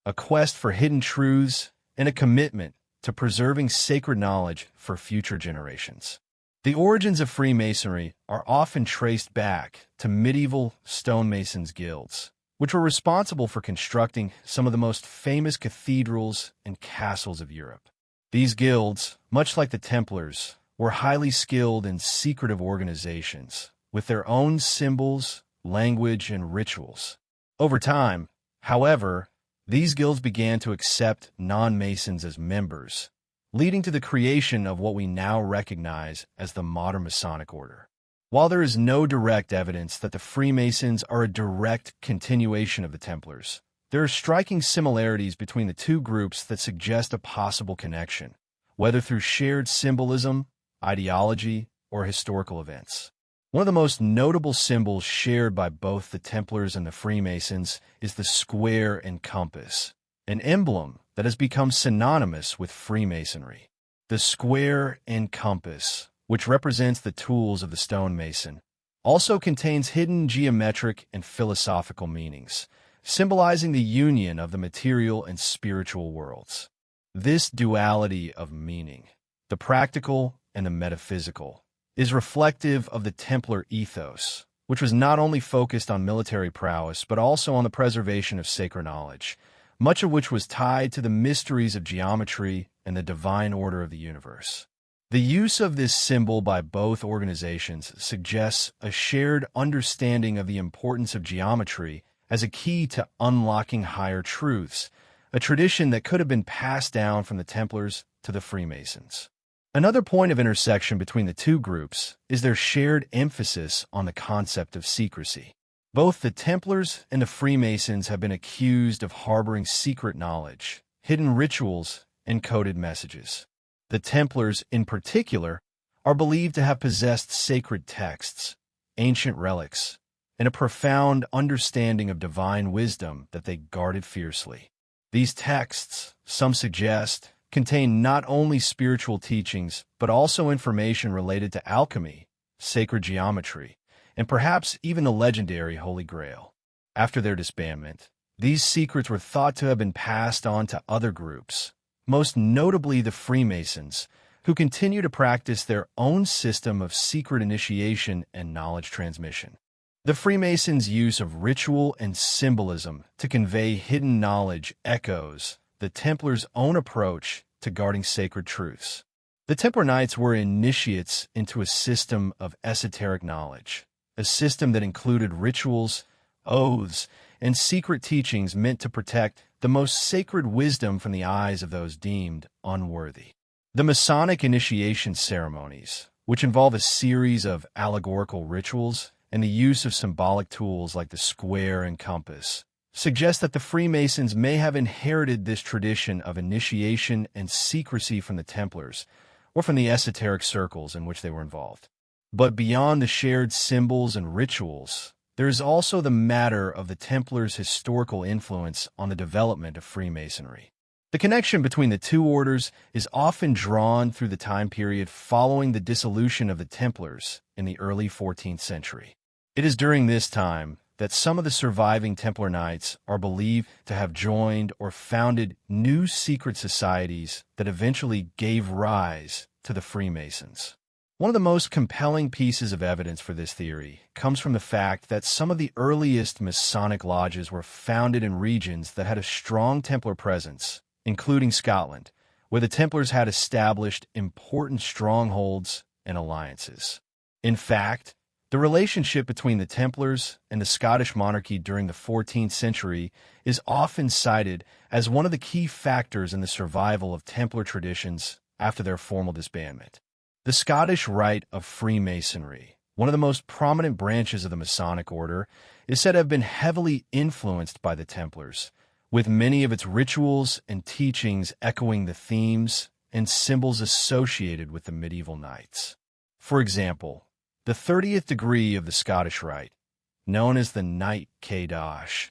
a quest for hidden truths and a commitment to preserving sacred knowledge for future generations. The origins of Freemasonry are often traced back to medieval stonemasons guilds, which were responsible for constructing some of the most famous cathedrals and castles of Europe. These guilds, much like the Templars, were highly skilled and secretive organizations with their own symbols, language, and rituals. Over time, however, these guilds began to accept non-Masons as members, leading to the creation of what we now recognize as the modern Masonic order. While there is no direct evidence that the Freemasons are a direct continuation of the Templars, there are striking similarities between the two groups that suggest a possible connection, whether through shared symbolism, ideology, or historical events. One of the most notable symbols shared by both the Templars and the Freemasons is the square and compass, an emblem that has become synonymous with Freemasonry. The square and compass, which represents the tools of the stonemason, also contains hidden geometric and philosophical meanings, symbolizing the union of the material and spiritual worlds. This duality of meaning, the practical and the metaphysical, is reflective of the Templar ethos, which was not only focused on military prowess but also on the preservation of sacred knowledge, much of which was tied to the mysteries of geometry and the divine order of the universe. The use of this symbol by both organizations suggests a shared understanding of the importance of geometry as a key to unlocking higher truths, a tradition that could have been passed down from the Templars to the Freemasons. Another point of intersection between the two groups is their shared emphasis on the concept of secrecy. Both the Templars and the Freemasons have been accused of harboring secret knowledge, hidden rituals, and coded messages. The Templars, in particular, are believed to have possessed sacred texts, ancient relics, and a profound understanding of divine wisdom that they guarded fiercely. These texts, some suggest, contain not only spiritual teachings but also information related to alchemy, sacred geometry, and perhaps even the legendary Holy Grail. After their disbandment, these secrets were thought to have been passed on to other groups, most notably the Freemasons, who continue to practice their own system of secret initiation and knowledge transmission. The Freemasons' use of ritual and symbolism to convey hidden knowledge echoes the Templars' own approach to guarding sacred truths. The Templar Knights were initiates into a system of esoteric knowledge, a system that included rituals, oaths, and secret teachings meant to protect the most sacred wisdom from the eyes of those deemed unworthy. The Masonic initiation ceremonies, which involve a series of allegorical rituals and the use of symbolic tools like the square and compass, suggest that the Freemasons may have inherited this tradition of initiation and secrecy from the Templars, or from the esoteric circles in which they were involved. But beyond the shared symbols and rituals, there is also the matter of the Templars' historical influence on the development of Freemasonry. The connection between the two orders is often drawn through the time period following the dissolution of the Templars in the early 14th century. It is during this time that some of the surviving Templar Knights are believed to have joined or founded new secret societies that eventually gave rise to the Freemasons. One of the most compelling pieces of evidence for this theory comes from the fact that some of the earliest Masonic lodges were founded in regions that had a strong Templar presence, including Scotland, where the Templars had established important strongholds and alliances. In fact, the relationship between the Templars and the Scottish monarchy during the 14th century is often cited as one of the key factors in the survival of Templar traditions after their formal disbandment. The Scottish Rite of Freemasonry, one of the most prominent branches of the Masonic order, is said to have been heavily influenced by the Templars, with many of its rituals and teachings echoing the themes and symbols associated with the medieval knights. For example, the 30th degree of the Scottish Rite, known as the Knight Caidash,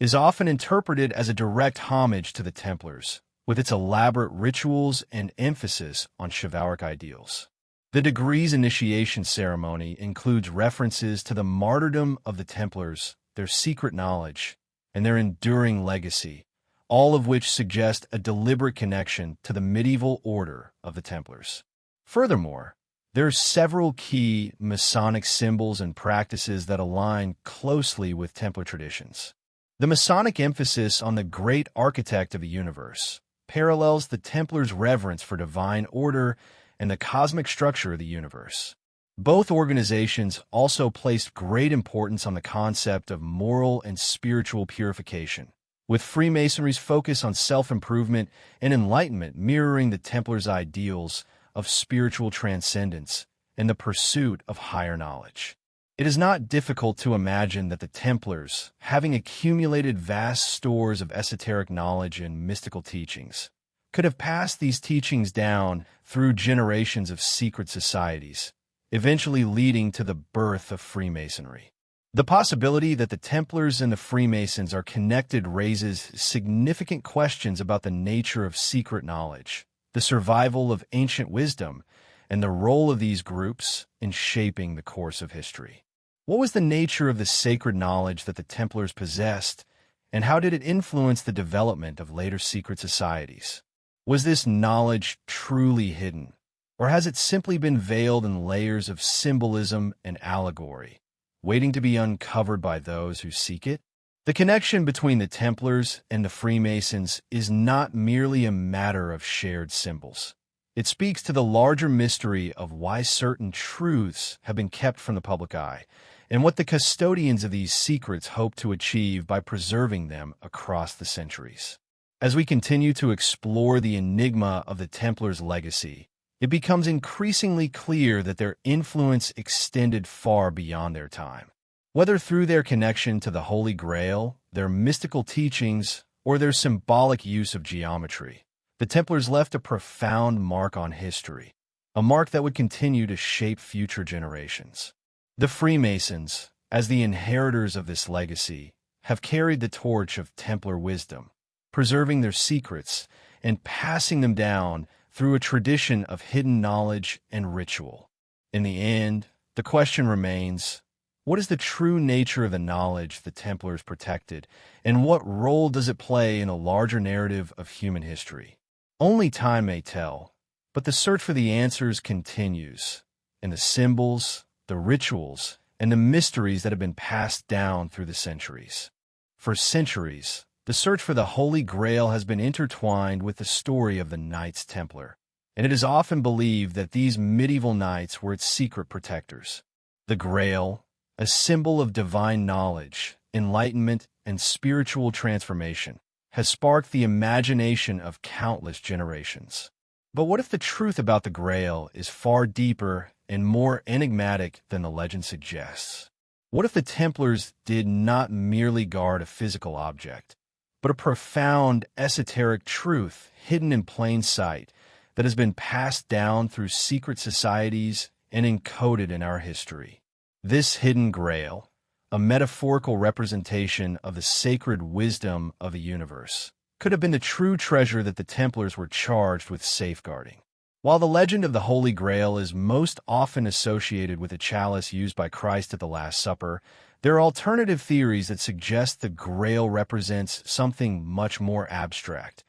is often interpreted as a direct homage to the Templars, with its elaborate rituals and emphasis on chivalric ideals. The degree's initiation ceremony includes references to the martyrdom of the Templars, their secret knowledge, and their enduring legacy, all of which suggest a deliberate connection to the medieval order of the Templars. Furthermore, there are several key Masonic symbols and practices that align closely with Templar traditions. The Masonic emphasis on the great architect of the universe parallels the Templars' reverence for divine order and the cosmic structure of the universe. Both organizations also placed great importance on the concept of moral and spiritual purification, with Freemasonry's focus on self-improvement and enlightenment mirroring the Templars' ideals of spiritual transcendence and the pursuit of higher knowledge. It is not difficult to imagine that the Templars, having accumulated vast stores of esoteric knowledge and mystical teachings, could have passed these teachings down through generations of secret societies, eventually leading to the birth of Freemasonry. The possibility that the Templars and the Freemasons are connected raises significant questions about the nature of secret knowledge, the survival of ancient wisdom, and the role of these groups in shaping the course of history. What was the nature of the sacred knowledge that the Templars possessed, and how did it influence the development of later secret societies? Was this knowledge truly hidden, or has it simply been veiled in layers of symbolism and allegory, waiting to be uncovered by those who seek it? The connection between the Templars and the Freemasons is not merely a matter of shared symbols. It speaks to the larger mystery of why certain truths have been kept from the public eye, and what the custodians of these secrets hope to achieve by preserving them across the centuries. As we continue to explore the enigma of the Templars' legacy, it becomes increasingly clear that their influence extended far beyond their time. Whether through their connection to the Holy Grail, their mystical teachings, or their symbolic use of geometry, the Templars left a profound mark on history, a mark that would continue to shape future generations. The Freemasons, as the inheritors of this legacy, have carried the torch of Templar wisdom, preserving their secrets and passing them down through a tradition of hidden knowledge and ritual. In the end, the question remains, what is the true nature of the knowledge the Templars protected, and what role does it play in a larger narrative of human history? Only time may tell, but the search for the answers continues, in the symbols, the rituals, and the mysteries that have been passed down through the centuries. For centuries, the search for the Holy Grail has been intertwined with the story of the Knights Templar, and it is often believed that these medieval knights were its secret protectors. The Grail, a symbol of divine knowledge, enlightenment, and spiritual transformation, has sparked the imagination of countless generations. But what if the truth about the Grail is far deeper and more enigmatic than the legend suggests? What if the Templars did not merely guard a physical object, but a profound, esoteric truth hidden in plain sight that has been passed down through secret societies and encoded in our history? This hidden Grail, a metaphorical representation of the sacred wisdom of the universe, could have been the true treasure that the Templars were charged with safeguarding. While the legend of the Holy Grail is most often associated with the chalice used by Christ at the Last Supper, there are alternative theories that suggest the Grail represents something much more abstract,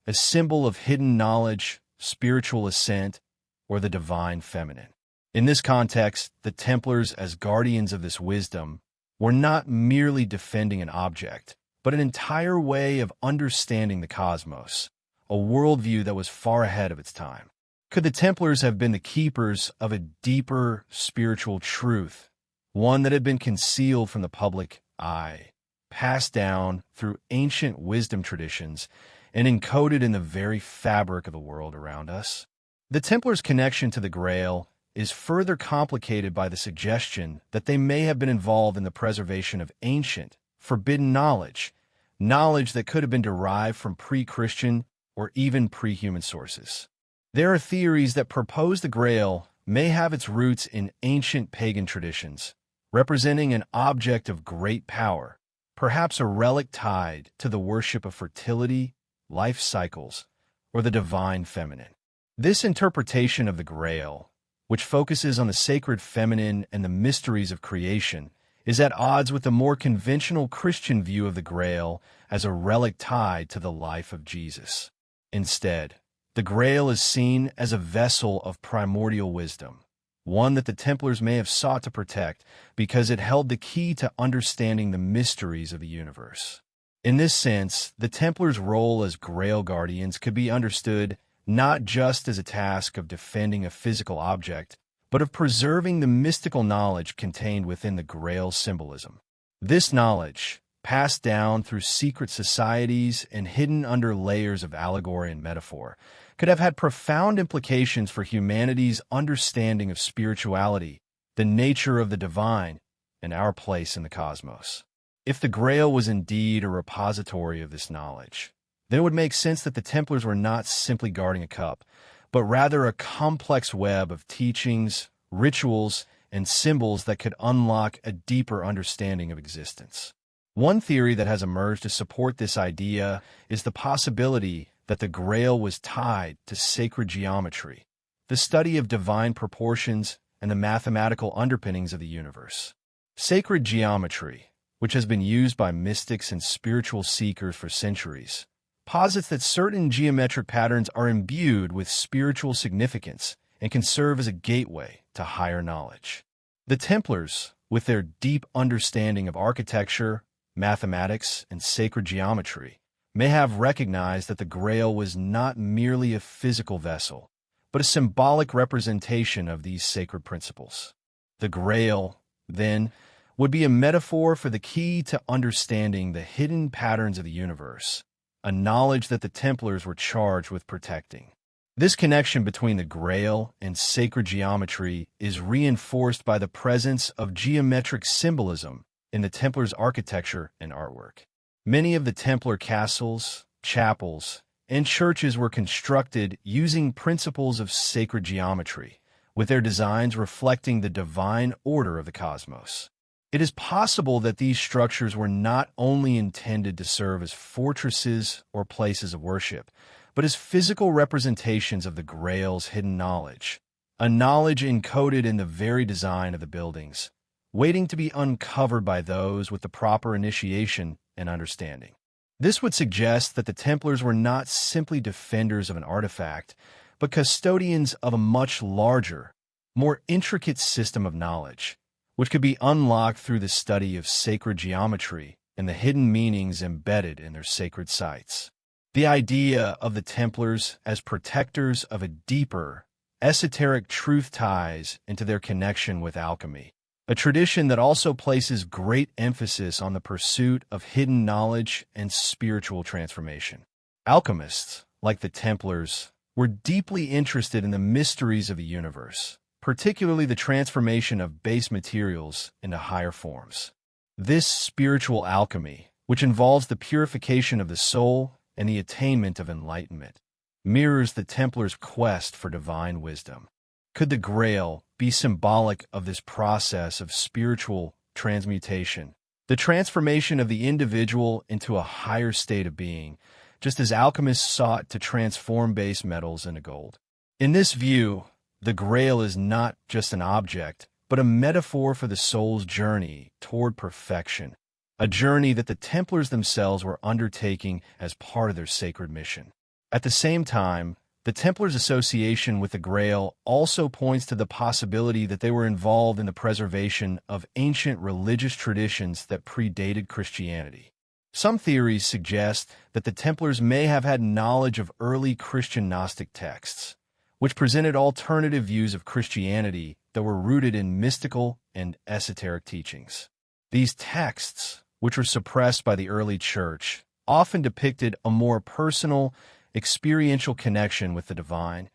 a symbol of hidden knowledge, spiritual ascent, or the divine feminine. In this context, the Templars, as guardians of this wisdom, were not merely defending an object, but an entire way of understanding the cosmos, a worldview that was far ahead of its time. Could the Templars have been the keepers of a deeper spiritual truth, one that had been concealed from the public eye, passed down through ancient wisdom traditions, and encoded in the very fabric of the world around us? The Templars' connection to the Grail is further complicated by the suggestion that they may have been involved in the preservation of ancient, forbidden knowledge that could have been derived from pre-Christian or even pre-human sources. There are theories that propose the Grail may have its roots in ancient pagan traditions, representing an object of great power, perhaps a relic tied to the worship of fertility, life cycles, or the divine feminine. This interpretation of the Grail, which focuses on the sacred feminine and the mysteries of creation, is at odds with the more conventional Christian view of the Grail as a relic tied to the life of Jesus. Instead, the Grail is seen as a vessel of primordial wisdom, one that the Templars may have sought to protect because it held the key to understanding the mysteries of the universe. In this sense, the Templars' role as Grail guardians could be understood not just as a task of defending a physical object, but of preserving the mystical knowledge contained within the Grail symbolism. This knowledge, passed down through secret societies and hidden under layers of allegory and metaphor, could have had profound implications for humanity's understanding of spirituality, the nature of the divine, and our place in the cosmos. If the Grail was indeed a repository of this knowledge, then it would make sense that the Templars were not simply guarding a cup, but rather a complex web of teachings, rituals, and symbols that could unlock a deeper understanding of existence. One theory that has emerged to support this idea is the possibility that the Grail was tied to sacred geometry, the study of divine proportions and the mathematical underpinnings of the universe. Sacred geometry, which has been used by mystics and spiritual seekers for centuries, posits that certain geometric patterns are imbued with spiritual significance and can serve as a gateway to higher knowledge. The Templars, with their deep understanding of architecture, mathematics, and sacred geometry, may have recognized that the Grail was not merely a physical vessel, but a symbolic representation of these sacred principles. The Grail, then, would be a metaphor for the key to understanding the hidden patterns of the universe, a knowledge that the Templars were charged with protecting. This connection between the Grail and sacred geometry is reinforced by the presence of geometric symbolism in the Templars' architecture and artwork. Many of the Templar castles, chapels, and churches were constructed using principles of sacred geometry, with their designs reflecting the divine order of the cosmos. It is possible that these structures were not only intended to serve as fortresses or places of worship, but as physical representations of the Grail's hidden knowledge, a knowledge encoded in the very design of the buildings, waiting to be uncovered by those with the proper initiation and understanding. This would suggest that the Templars were not simply defenders of an artifact, but custodians of a much larger, more intricate system of knowledge, which could be unlocked through the study of sacred geometry and the hidden meanings embedded in their sacred sites. The idea of the Templars as protectors of a deeper, esoteric truth ties into their connection with alchemy, a tradition that also places great emphasis on the pursuit of hidden knowledge and spiritual transformation. Alchemists, like the Templars, were deeply interested in the mysteries of the universe, particularly the transformation of base materials into higher forms. This spiritual alchemy, which involves the purification of the soul and the attainment of enlightenment, mirrors the Templars' quest for divine wisdom. Could the Grail be symbolic of this process of spiritual transmutation, the transformation of the individual into a higher state of being, just as alchemists sought to transform base metals into gold? In this view, the Grail is not just an object, but a metaphor for the soul's journey toward perfection, a journey that the Templars themselves were undertaking as part of their sacred mission. At the same time, the Templars' association with the Grail also points to the possibility that they were involved in the preservation of ancient religious traditions that predated Christianity. Some theories suggest that the Templars may have had knowledge of early Christian Gnostic texts, which presented alternative views of Christianity that were rooted in mystical and esoteric teachings. These texts, which were suppressed by the early church, often depicted a more personal, experiential connection with the divine,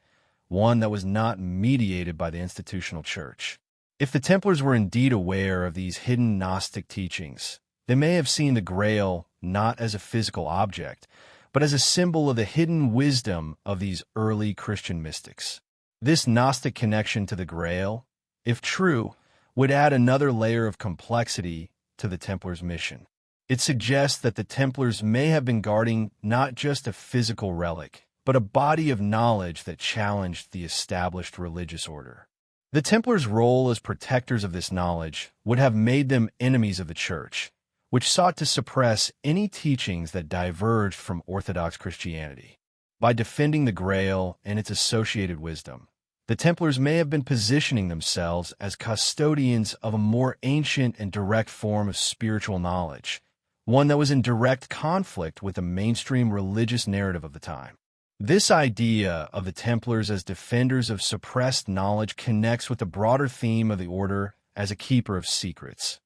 one that was not mediated by the institutional church. If the Templars were indeed aware of these hidden Gnostic teachings, they may have seen the Grail not as a physical object, but as a symbol of the hidden wisdom of these early Christian mystics. This Gnostic connection to the Grail, if true, would add another layer of complexity to the Templars' mission. It suggests that the Templars may have been guarding not just a physical relic, but a body of knowledge that challenged the established religious order. The Templars' role as protectors of this knowledge would have made them enemies of the Church, which sought to suppress any teachings that diverged from Orthodox Christianity. By defending the Grail and its associated wisdom, the Templars may have been positioning themselves as custodians of a more ancient and direct form of spiritual knowledge, one that was in direct conflict with the mainstream religious narrative of the time. This idea of the Templars as defenders of suppressed knowledge connects with the broader theme of the order as a keeper of secrets,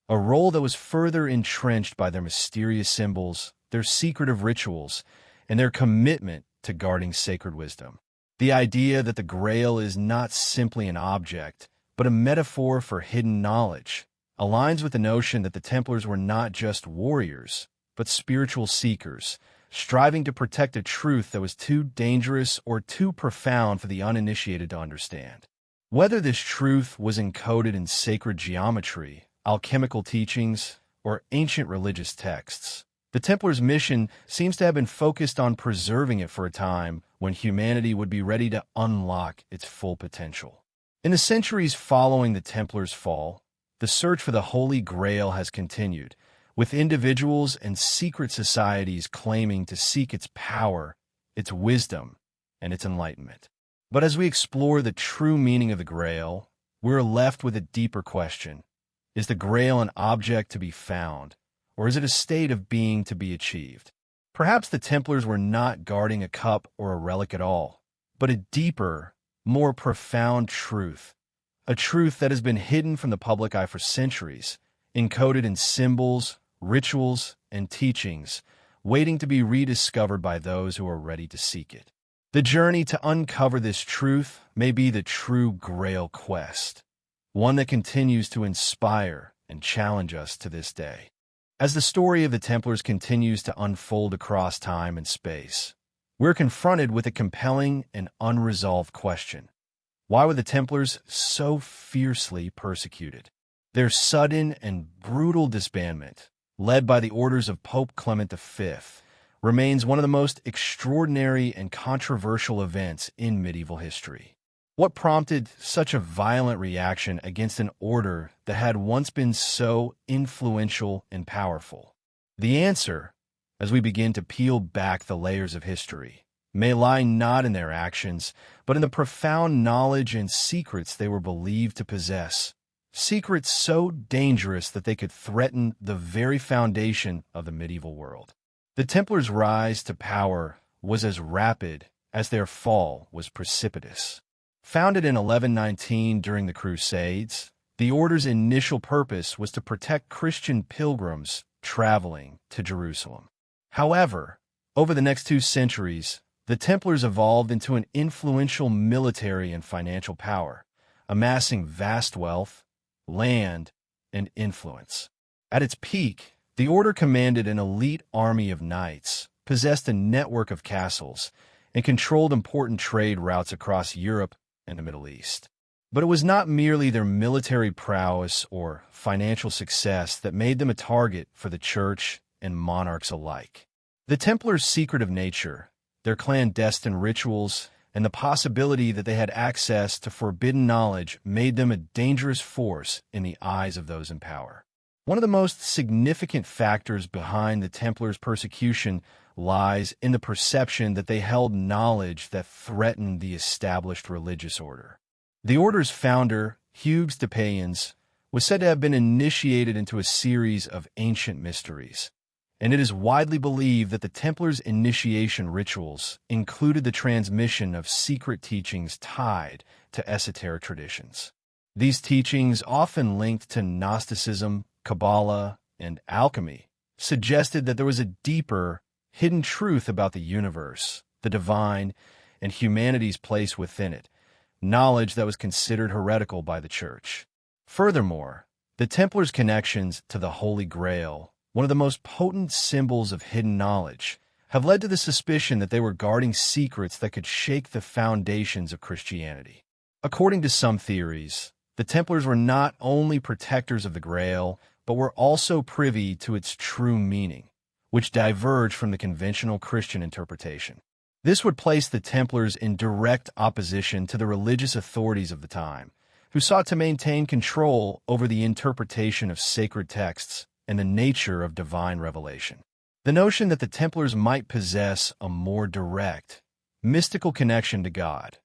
a role that was further entrenched by their mysterious symbols, their secretive rituals, and their commitment to guarding sacred wisdom. The idea that the Grail is not simply an object, but a metaphor for hidden knowledge, aligns with the notion that the Templars were not just warriors, but spiritual seekers, striving to protect a truth that was too dangerous or too profound for the uninitiated to understand. Whether this truth was encoded in sacred geometry, alchemical teachings, or ancient religious texts, the Templars' mission seems to have been focused on preserving it for a time when humanity would be ready to unlock its full potential. In the centuries following the Templars' fall, the search for the Holy Grail has continued, with individuals and secret societies claiming to seek its power, its wisdom, and its enlightenment. But as we explore the true meaning of the Grail, we're left with a deeper question. Is the Grail an object to be found, or is it a state of being to be achieved? Perhaps the Templars were not guarding a cup or a relic at all, but a deeper, more profound truth, a truth that has been hidden from the public eye for centuries, encoded in symbols, rituals, and teachings, waiting to be rediscovered by those who are ready to seek it. The journey to uncover this truth may be the true Grail quest, one that continues to inspire and challenge us to this day. As the story of the Templars continues to unfold across time and space, we're confronted with a compelling and unresolved question. Why were the Templars so fiercely persecuted? Their sudden and brutal disbandment, led by the orders of Pope Clement V, remains one of the most extraordinary and controversial events in medieval history. What prompted such a violent reaction against an order that had once been so influential and powerful? The answer, as we begin to peel back the layers of history, may lie not in their actions, but in the profound knowledge and secrets they were believed to possess. Secrets so dangerous that they could threaten the very foundation of the medieval world. The Templars' rise to power was as rapid as their fall was precipitous. Founded in 1119 during the Crusades, the order's initial purpose was to protect Christian pilgrims traveling to Jerusalem. However, over the next 2 centuries, the Templars evolved into an influential military and financial power, amassing vast wealth, land, and influence. At its peak, the order commanded an elite army of knights, possessed a network of castles, and controlled important trade routes across Europe and the Middle East. But it was not merely their military prowess or financial success that made them a target for the church and monarchs alike. The Templars' secretive nature, their clandestine rituals, and the possibility that they had access to forbidden knowledge made them a dangerous force in the eyes of those in power. One of the most significant factors behind the Templars' persecution lies in the perception that they held knowledge that threatened the established religious order. The order's founder, Hugues de Payens, was said to have been initiated into a series of ancient mysteries, and it is widely believed that the Templars' initiation rituals included the transmission of secret teachings tied to esoteric traditions. These teachings, often linked to Gnosticism, Kabbalah, and alchemy, suggested that there was a deeper, hidden truth about the universe, the divine, and humanity's place within it, knowledge that was considered heretical by the Church. Furthermore, the Templars' connections to the Holy Grail, one of the most potent symbols of hidden knowledge, have led to the suspicion that they were guarding secrets that could shake the foundations of Christianity. According to some theories, the Templars were not only protectors of the Grail, but were also privy to its true meaning, which diverged from the conventional Christian interpretation. This would place the Templars in direct opposition to the religious authorities of the time, who sought to maintain control over the interpretation of sacred texts and the nature of divine revelation. The notion that the Templars might possess a more direct, mystical connection to God,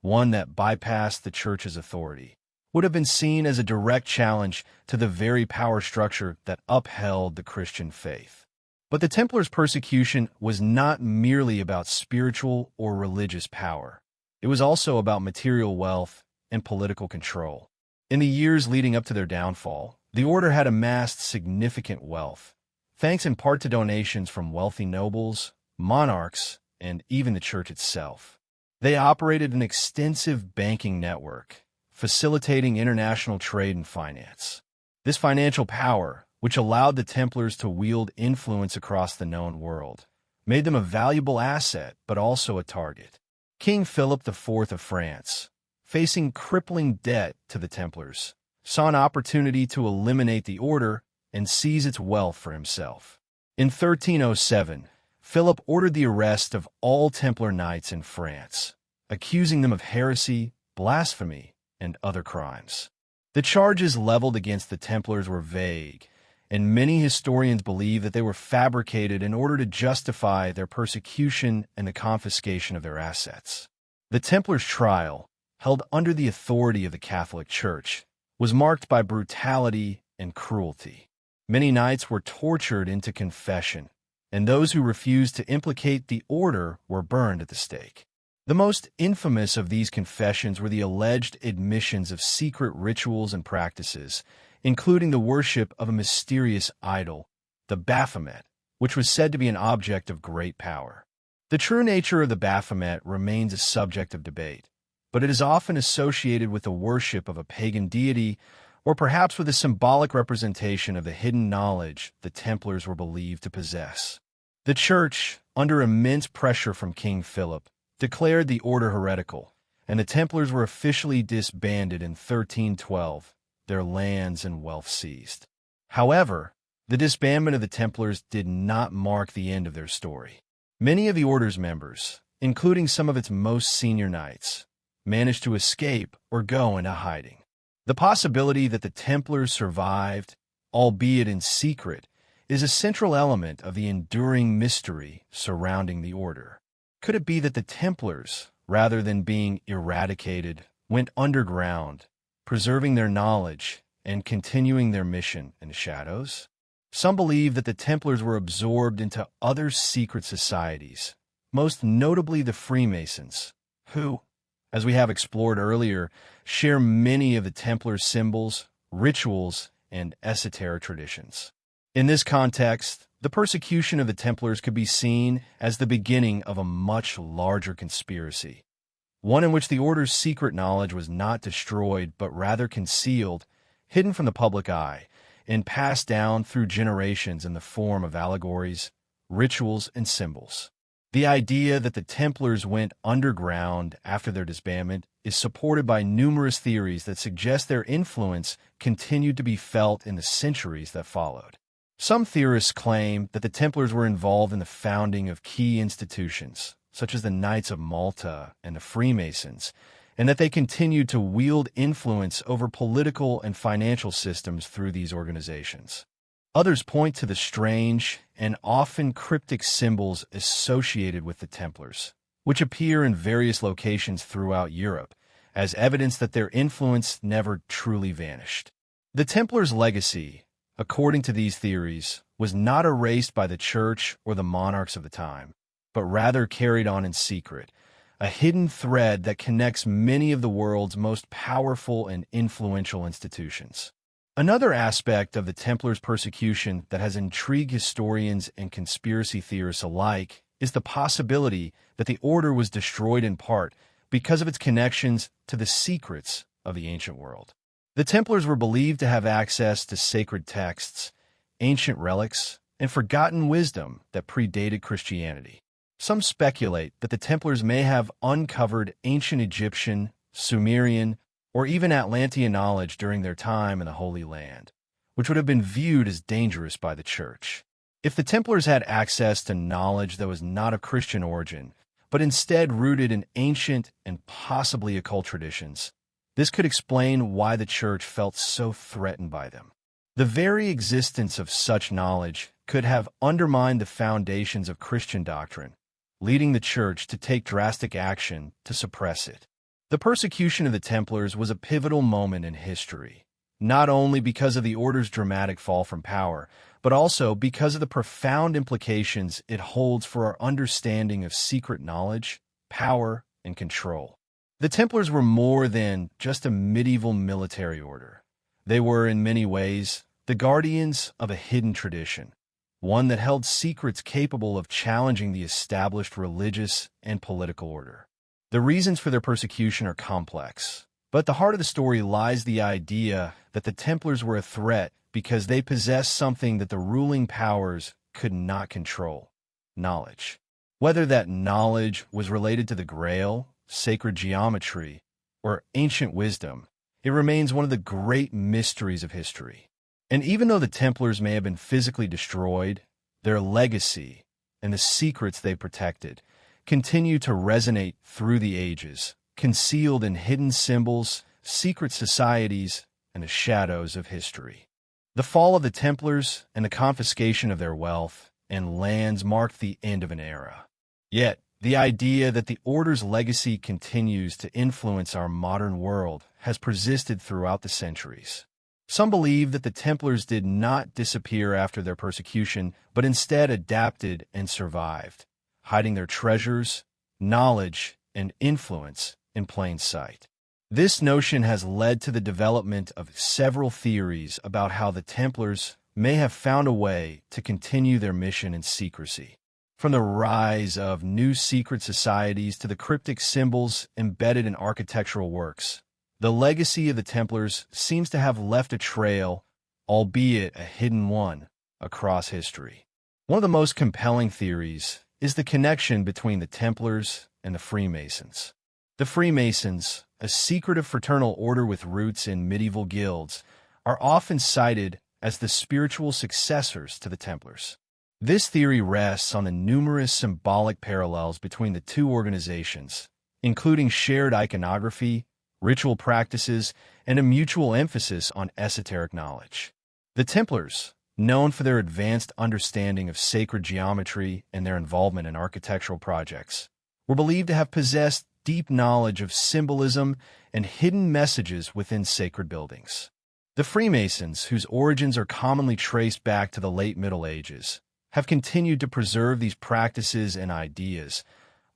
one that bypassed the Church's authority, would have been seen as a direct challenge to the very power structure that upheld the Christian faith. But the Templars' persecution was not merely about spiritual or religious power. It was also about material wealth and political control. In the years leading up to their downfall, the order had amassed significant wealth, thanks in part to donations from wealthy nobles, monarchs, and even the Church itself. They operated an extensive banking network, facilitating international trade and finance. This financial power, which allowed the Templars to wield influence across the known world, made them a valuable asset but also a target. King Philip IV of France, facing crippling debt to the Templars, saw an opportunity to eliminate the order and seize its wealth for himself. In 1307, Philip ordered the arrest of all Templar knights in France, accusing them of heresy, blasphemy, and other crimes. The charges leveled against the Templars were vague, and many historians believe that they were fabricated in order to justify their persecution and the confiscation of their assets. The Templars' trial, held under the authority of the Catholic Church, was marked by brutality and cruelty. Many knights were tortured into confession, and those who refused to implicate the order were burned at the stake. The most infamous of these confessions were the alleged admissions of secret rituals and practices, including the worship of a mysterious idol, the Baphomet, which was said to be an object of great power. The true nature of the Baphomet remains a subject of debate, but it is often associated with the worship of a pagan deity or perhaps with a symbolic representation of the hidden knowledge the Templars were believed to possess. The Church, under immense pressure from King Philip, declared the order heretical, and the Templars were officially disbanded in 1312, their lands and wealth seized. However, the disbandment of the Templars did not mark the end of their story. Many of the order's members, including some of its most senior knights, managed to escape or go into hiding. The possibility that the Templars survived, albeit in secret, is a central element of the enduring mystery surrounding the order. Could it be that the Templars, rather than being eradicated, went underground, preserving their knowledge and continuing their mission in the shadows? Some believe that the Templars were absorbed into other secret societies, most notably the Freemasons, who, as we have explored earlier, share many of the Templar symbols, rituals, and esoteric traditions. In this context, the persecution of the Templars could be seen as the beginning of a much larger conspiracy, one in which the Order's secret knowledge was not destroyed but rather concealed, hidden from the public eye, and passed down through generations in the form of allegories, rituals, and symbols. The idea that the Templars went underground after their disbandment is supported by numerous theories that suggest their influence continued to be felt in the centuries that followed. Some theorists claim that the Templars were involved in the founding of key institutions, such as the Knights of Malta and the Freemasons, and that they continued to wield influence over political and financial systems through these organizations. Others point to the strange and often cryptic symbols associated with the Templars, which appear in various locations throughout Europe, as evidence that their influence never truly vanished. The Templars' legacy, according to these theories, was not erased by the Church or the monarchs of the time, but rather carried on in secret, a hidden thread that connects many of the world's most powerful and influential institutions. Another aspect of the Templars' persecution that has intrigued historians and conspiracy theorists alike is the possibility that the order was destroyed in part because of its connections to the secrets of the ancient world. The Templars were believed to have access to sacred texts, ancient relics, and forgotten wisdom that predated Christianity. Some speculate that the Templars may have uncovered ancient Egyptian, Sumerian, or even Atlantean knowledge during their time in the Holy Land, which would have been viewed as dangerous by the Church. If the Templars had access to knowledge that was not of Christian origin, but instead rooted in ancient and possibly occult traditions, this could explain why the Church felt so threatened by them. The very existence of such knowledge could have undermined the foundations of Christian doctrine, leading the Church to take drastic action to suppress it. The persecution of the Templars was a pivotal moment in history, not only because of the order's dramatic fall from power, but also because of the profound implications it holds for our understanding of secret knowledge, power, and control. The Templars were more than just a medieval military order. They were, in many ways, the guardians of a hidden tradition, one that held secrets capable of challenging the established religious and political order. The reasons for their persecution are complex, but at the heart of the story lies the idea that the Templars were a threat because they possessed something that the ruling powers could not control: knowledge. Whether that knowledge was related to the Grail, sacred geometry, or ancient wisdom, it remains one of the great mysteries of history. And even though the Templars may have been physically destroyed, their legacy and the secrets they protected continue to resonate through the ages, concealed in hidden symbols, secret societies, and the shadows of history. The fall of the Templars and the confiscation of their wealth and lands marked the end of an era. Yet, the idea that the Order's legacy continues to influence our modern world has persisted throughout the centuries. Some believe that the Templars did not disappear after their persecution, but instead adapted and survived, hiding their treasures, knowledge, and influence in plain sight. This notion has led to the development of several theories about how the Templars may have found a way to continue their mission in secrecy. From the rise of new secret societies to the cryptic symbols embedded in architectural works, the legacy of the Templars seems to have left a trail, albeit a hidden one, across history. One of the most compelling theories is the connection between the Templars and the Freemasons. The Freemasons, a secretive fraternal order with roots in medieval guilds, are often cited as the spiritual successors to the Templars. This theory rests on the numerous symbolic parallels between the two organizations, including shared iconography, ritual practices, and a mutual emphasis on esoteric knowledge. The Templars, known for their advanced understanding of sacred geometry and their involvement in architectural projects, were believed to have possessed deep knowledge of symbolism and hidden messages within sacred buildings. The Freemasons, whose origins are commonly traced back to the late Middle Ages, have continued to preserve these practices and ideas,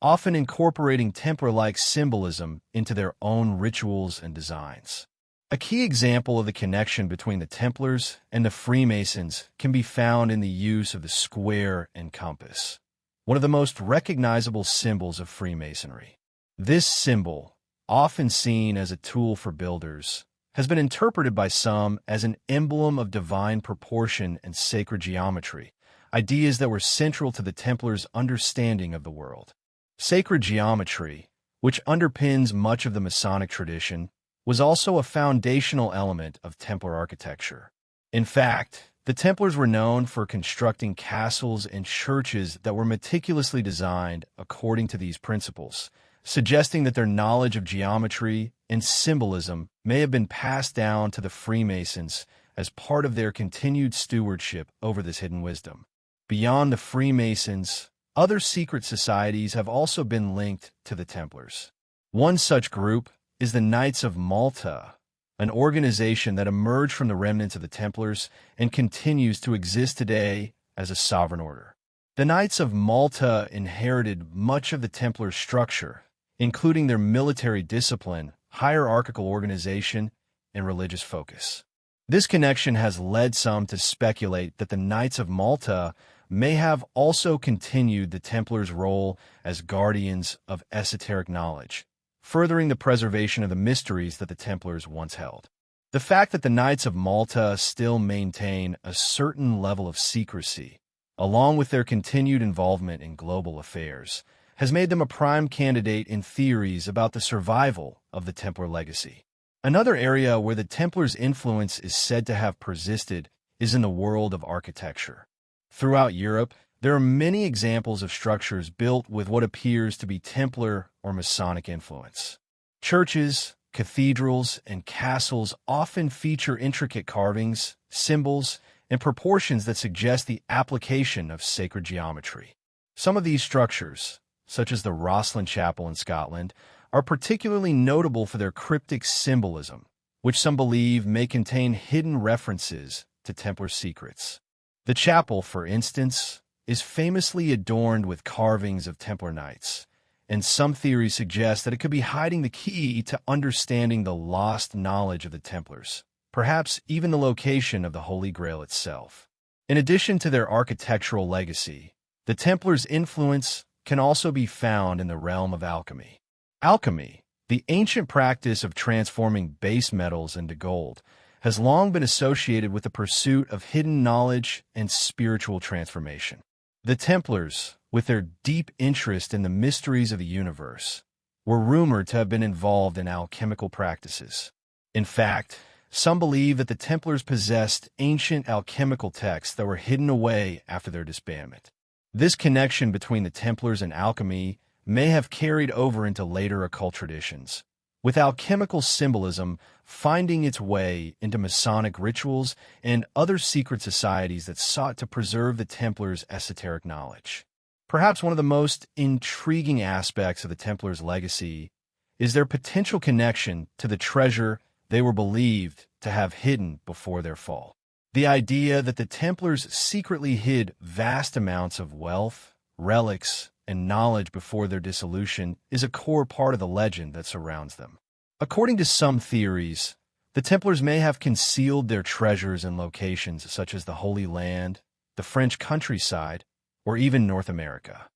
often incorporating Templar-like symbolism into their own rituals and designs. A key example of the connection between the Templars and the Freemasons can be found in the use of the square and compass, one of the most recognizable symbols of Freemasonry. This symbol, often seen as a tool for builders, has been interpreted by some as an emblem of divine proportion and sacred geometry, ideas that were central to the Templars' understanding of the world. Sacred geometry, which underpins much of the Masonic tradition, was also a foundational element of Templar architecture. In fact, the Templars were known for constructing castles and churches that were meticulously designed according to these principles, suggesting that their knowledge of geometry and symbolism may have been passed down to the Freemasons as part of their continued stewardship over this hidden wisdom. Beyond the Freemasons, other secret societies have also been linked to the Templars. One such group is the Knights of Malta, an organization that emerged from the remnants of the Templars and continues to exist today as a sovereign order. The Knights of Malta inherited much of the Templar structure, including their military discipline, hierarchical organization, and religious focus. This connection has led some to speculate that the Knights of Malta may have also continued the Templars' role as guardians of esoteric knowledge, furthering the preservation of the mysteries that the Templars once held. The fact that the Knights of Malta still maintain a certain level of secrecy, along with their continued involvement in global affairs, has made them a prime candidate in theories about the survival of the Templar legacy. Another area where the Templars' influence is said to have persisted is in the world of architecture. Throughout Europe, there are many examples of structures built with what appears to be Templar or Masonic influence. Churches, cathedrals, and castles often feature intricate carvings, symbols, and proportions that suggest the application of sacred geometry. Some of these structures, such as the Rosslyn Chapel in Scotland, are particularly notable for their cryptic symbolism, which some believe may contain hidden references to Templar secrets. The chapel, for instance, is famously adorned with carvings of Templar knights, and some theories suggest that it could be hiding the key to understanding the lost knowledge of the Templars, perhaps even the location of the Holy Grail itself. In addition to their architectural legacy, the Templars' influence can also be found in the realm of alchemy. Alchemy, the ancient practice of transforming base metals into gold, has long been associated with the pursuit of hidden knowledge and spiritual transformation. The Templars, with their deep interest in the mysteries of the universe, were rumored to have been involved in alchemical practices. In fact, some believe that the Templars possessed ancient alchemical texts that were hidden away after their disbandment. This connection between the Templars and alchemy may have carried over into later occult traditions, with alchemical symbolism finding its way into Masonic rituals and other secret societies that sought to preserve the Templars' esoteric knowledge. Perhaps one of the most intriguing aspects of the Templars' legacy is their potential connection to the treasure they were believed to have hidden before their fall. The idea that the Templars secretly hid vast amounts of wealth, relics, and knowledge before their dissolution is a core part of the legend that surrounds them. According to some theories, the Templars may have concealed their treasures in locations such as the Holy Land, the French countryside, or even North America.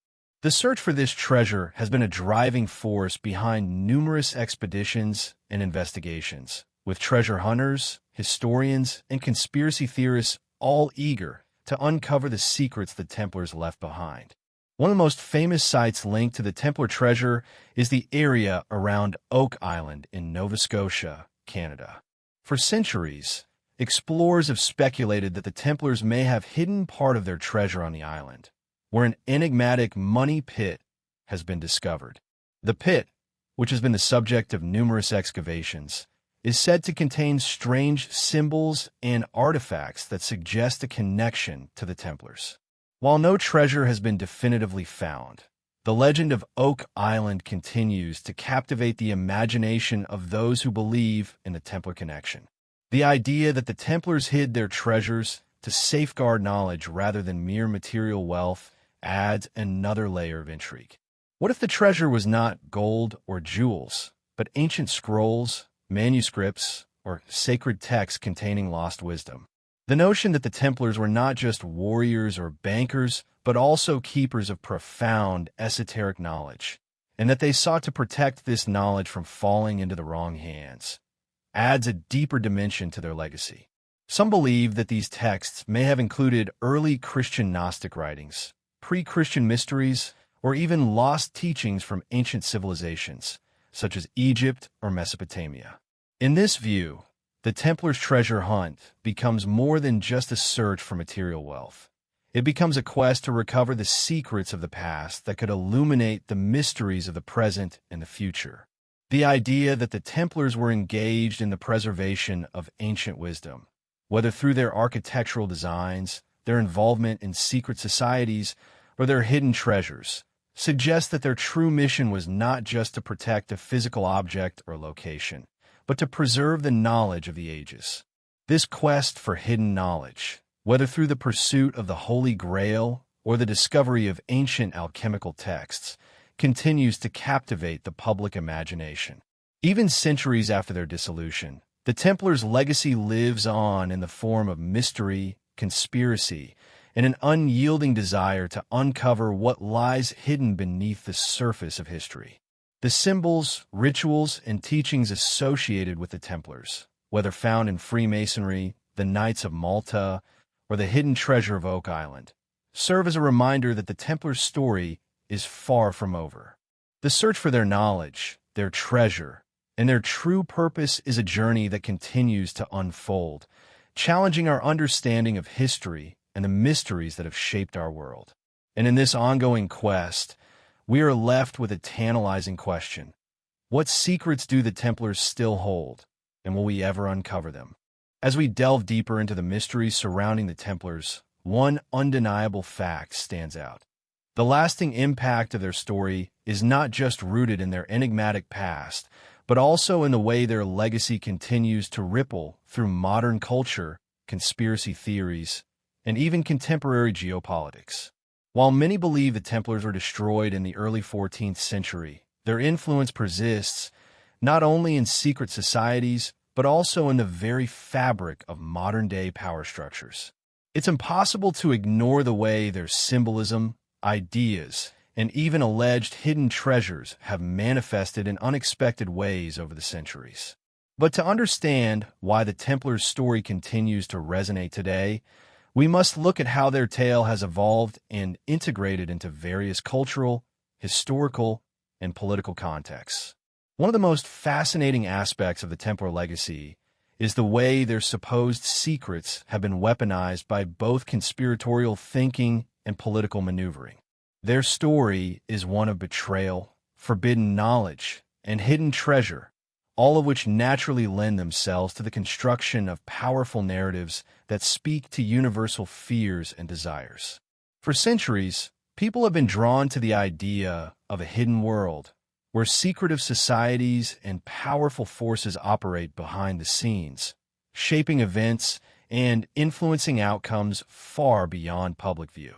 The search for this treasure has been a driving force behind numerous expeditions and investigations, with treasure hunters, historians, and conspiracy theorists all eager to uncover the secrets the Templars left behind. One of the most famous sites linked to the Templar treasure is the area around Oak Island in Nova Scotia, Canada. For centuries, explorers have speculated that the Templars may have hidden part of their treasure on the island, where an enigmatic money pit has been discovered. The pit, which has been the subject of numerous excavations, is said to contain strange symbols and artifacts that suggest a connection to the Templars. While no treasure has been definitively found, the legend of Oak Island continues to captivate the imagination of those who believe in the Templar connection. The idea that the Templars hid their treasures to safeguard knowledge rather than mere material wealth adds another layer of intrigue. What if the treasure was not gold or jewels, but ancient scrolls, manuscripts, or sacred texts containing lost wisdom? The notion that the Templars were not just warriors or bankers, but also keepers of profound esoteric knowledge, and that they sought to protect this knowledge from falling into the wrong hands, adds a deeper dimension to their legacy. Some believe that these texts may have included early Christian Gnostic writings, pre-Christian mysteries, or even lost teachings from ancient civilizations, such as Egypt or Mesopotamia. In this view, the Templars' treasure hunt becomes more than just a search for material wealth. It becomes a quest to recover the secrets of the past that could illuminate the mysteries of the present and the future. The idea that the Templars were engaged in the preservation of ancient wisdom, whether through their architectural designs, their involvement in secret societies, or their hidden treasures, suggests that their true mission was not just to protect a physical object or location, but to preserve the knowledge of the ages. This quest for hidden knowledge, whether through the pursuit of the Holy Grail or the discovery of ancient alchemical texts, continues to captivate the public imagination. Even centuries after their dissolution, the Templars' legacy lives on in the form of mystery, conspiracy, and an unyielding desire to uncover what lies hidden beneath the surface of history. The symbols, rituals, and teachings associated with the Templars, whether found in Freemasonry, the Knights of Malta, or the hidden treasure of Oak Island, serve as a reminder that the Templars' story is far from over. The search for their knowledge, their treasure, and their true purpose is a journey that continues to unfold, challenging our understanding of history and the mysteries that have shaped our world. And in this ongoing quest, we are left with a tantalizing question. What secrets do the Templars still hold, and will we ever uncover them? As we delve deeper into the mysteries surrounding the Templars, one undeniable fact stands out. The lasting impact of their story is not just rooted in their enigmatic past, but also in the way their legacy continues to ripple through modern culture, conspiracy theories, and even contemporary geopolitics. While many believe the Templars were destroyed in the early 14th century, their influence persists not only in secret societies, but also in the very fabric of modern-day power structures. It's impossible to ignore the way their symbolism, ideas, and even alleged hidden treasures have manifested in unexpected ways over the centuries. But to understand why the Templars' story continues to resonate today, we must look at how their tale has evolved and integrated into various cultural, historical, and political contexts. One of the most fascinating aspects of the Templar legacy is the way their supposed secrets have been weaponized by both conspiratorial thinking and political maneuvering. Their story is one of betrayal, forbidden knowledge, and hidden treasure, all of which naturally lend themselves to the construction of powerful narratives that speak to universal fears and desires. For centuries, people have been drawn to the idea of a hidden world, where secretive societies and powerful forces operate behind the scenes, shaping events and influencing outcomes far beyond public view.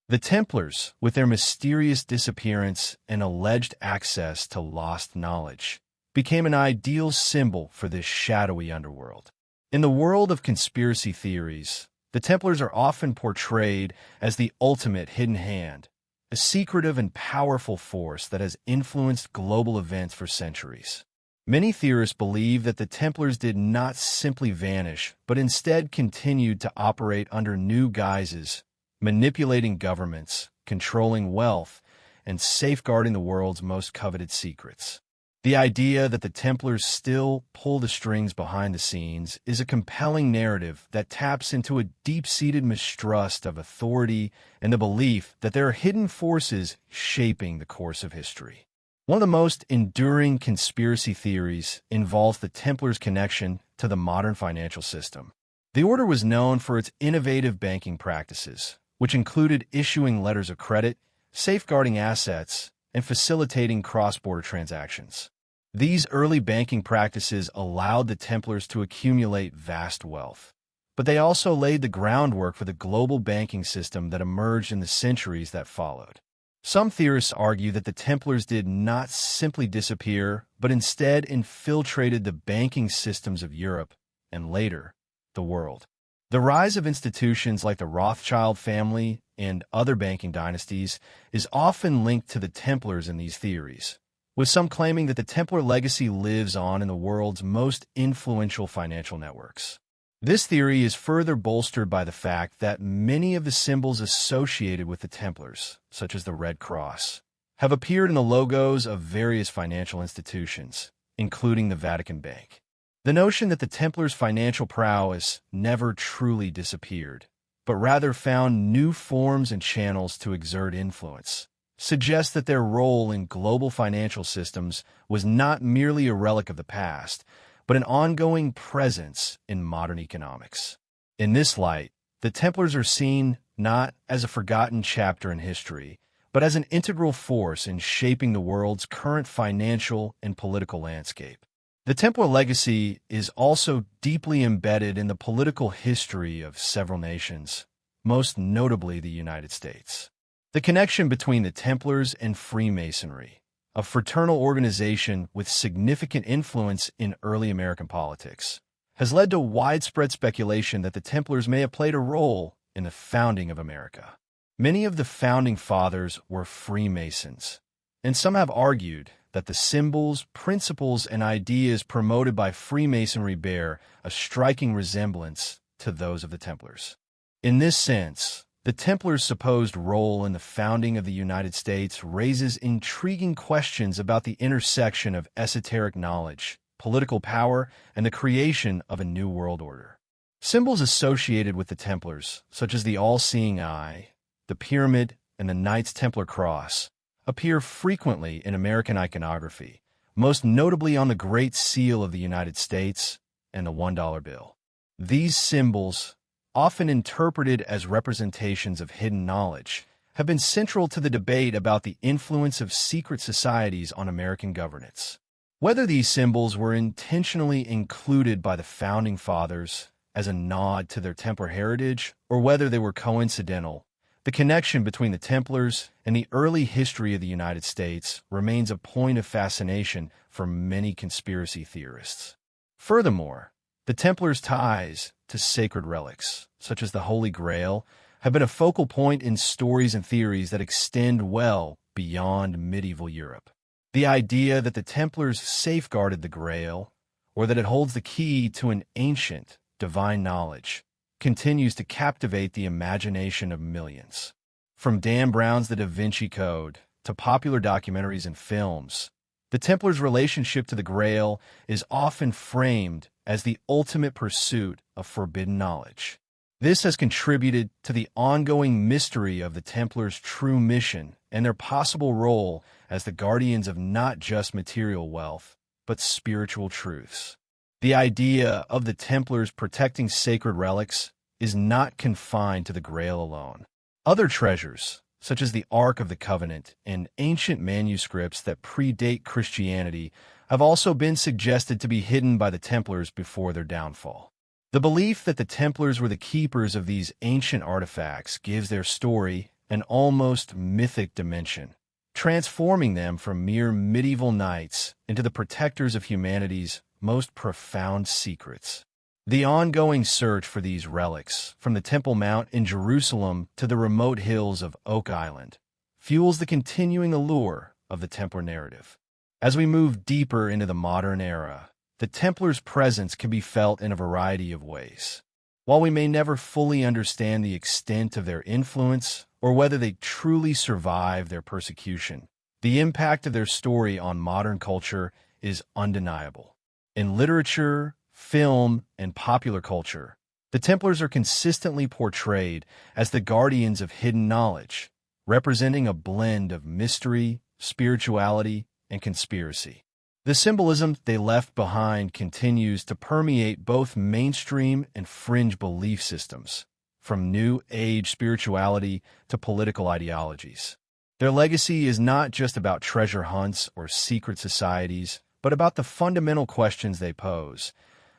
The Templars, with their mysterious disappearance and alleged access to lost knowledge, became an ideal symbol for this shadowy underworld. In the world of conspiracy theories, the Templars are often portrayed as the ultimate hidden hand, a secretive and powerful force that has influenced global events for centuries. Many theorists believe that the Templars did not simply vanish, but instead continued to operate under new guises, manipulating governments, controlling wealth, and safeguarding the world's most coveted secrets. The idea that the Templars still pull the strings behind the scenes is a compelling narrative that taps into a deep-seated mistrust of authority and the belief that there are hidden forces shaping the course of history. One of the most enduring conspiracy theories involves the Templars' connection to the modern financial system. The order was known for its innovative banking practices, which included issuing letters of credit, safeguarding assets, and facilitating cross-border transactions. These early banking practices allowed the Templars to accumulate vast wealth, but they also laid the groundwork for the global banking system that emerged in the centuries that followed. Some theorists argue that the Templars did not simply disappear, but instead infiltrated the banking systems of Europe and later, the world. The rise of institutions like the Rothschild family and other banking dynasties is often linked to the Templars in these theories, with some claiming that the Templar legacy lives on in the world's most influential financial networks. This theory is further bolstered by the fact that many of the symbols associated with the Templars, such as the Red Cross, have appeared in the logos of various financial institutions, including the Vatican Bank. The notion that the Templars' financial prowess never truly disappeared, but rather found new forms and channels to exert influence, suggests that their role in global financial systems was not merely a relic of the past, but an ongoing presence in modern economics. In this light, the Templars are seen not as a forgotten chapter in history, but as an integral force in shaping the world's current financial and political landscape. The Templar legacy is also deeply embedded in the political history of several nations, most notably the United States. The connection between the Templars and Freemasonry, a fraternal organization with significant influence in early American politics, has led to widespread speculation that the Templars may have played a role in the founding of America. Many of the founding fathers were Freemasons, and some have argued that the symbols, principles, and ideas promoted by Freemasonry bear a striking resemblance to those of the Templars. In this sense, the Templars' supposed role in the founding of the United States raises intriguing questions about the intersection of esoteric knowledge, political power, and the creation of a new world order. Symbols associated with the Templars, such as the all-seeing eye, the pyramid, and the Knights Templar cross, appear frequently in American iconography, most notably on the Great Seal of the United States and the $1 bill. These symbols, often interpreted as representations of hidden knowledge, have been central to the debate about the influence of secret societies on American governance. Whether these symbols were intentionally included by the Founding Fathers as a nod to their Templar heritage, or whether they were coincidental, the connection between the Templars and the early history of the United States remains a point of fascination for many conspiracy theorists. Furthermore, the Templars' ties to sacred relics, such as the Holy Grail, have been a focal point in stories and theories that extend well beyond medieval Europe. The idea that the Templars safeguarded the Grail, or that it holds the key to an ancient, divine knowledge, continues to captivate the imagination of millions. From Dan Brown's The Da Vinci Code to popular documentaries and films, the Templars' relationship to the Grail is often framed as the ultimate pursuit of forbidden knowledge. This has contributed to the ongoing mystery of the Templars' true mission and their possible role as the guardians of not just material wealth, but spiritual truths. The idea of the Templars protecting sacred relics is not confined to the Grail alone. Other treasures, such as the Ark of the Covenant and ancient manuscripts that predate Christianity, have also been suggested to be hidden by the Templars before their downfall. The belief that the Templars were the keepers of these ancient artifacts gives their story an almost mythic dimension, transforming them from mere medieval knights into the protectors of humanity's most profound secrets. The ongoing search for these relics, from the Temple Mount in Jerusalem to the remote hills of Oak Island, fuels the continuing allure of the Templar narrative. As we move deeper into the modern era, the Templars' presence can be felt in a variety of ways. While we may never fully understand the extent of their influence or whether they truly survived their persecution, the impact of their story on modern culture is undeniable. In literature, film, and popular culture, the Templars are consistently portrayed as the guardians of hidden knowledge, representing a blend of mystery, spirituality, and conspiracy. The symbolism they left behind continues to permeate both mainstream and fringe belief systems, from New Age spirituality to political ideologies. Their legacy is not just about treasure hunts or secret societies, but about the fundamental questions they pose.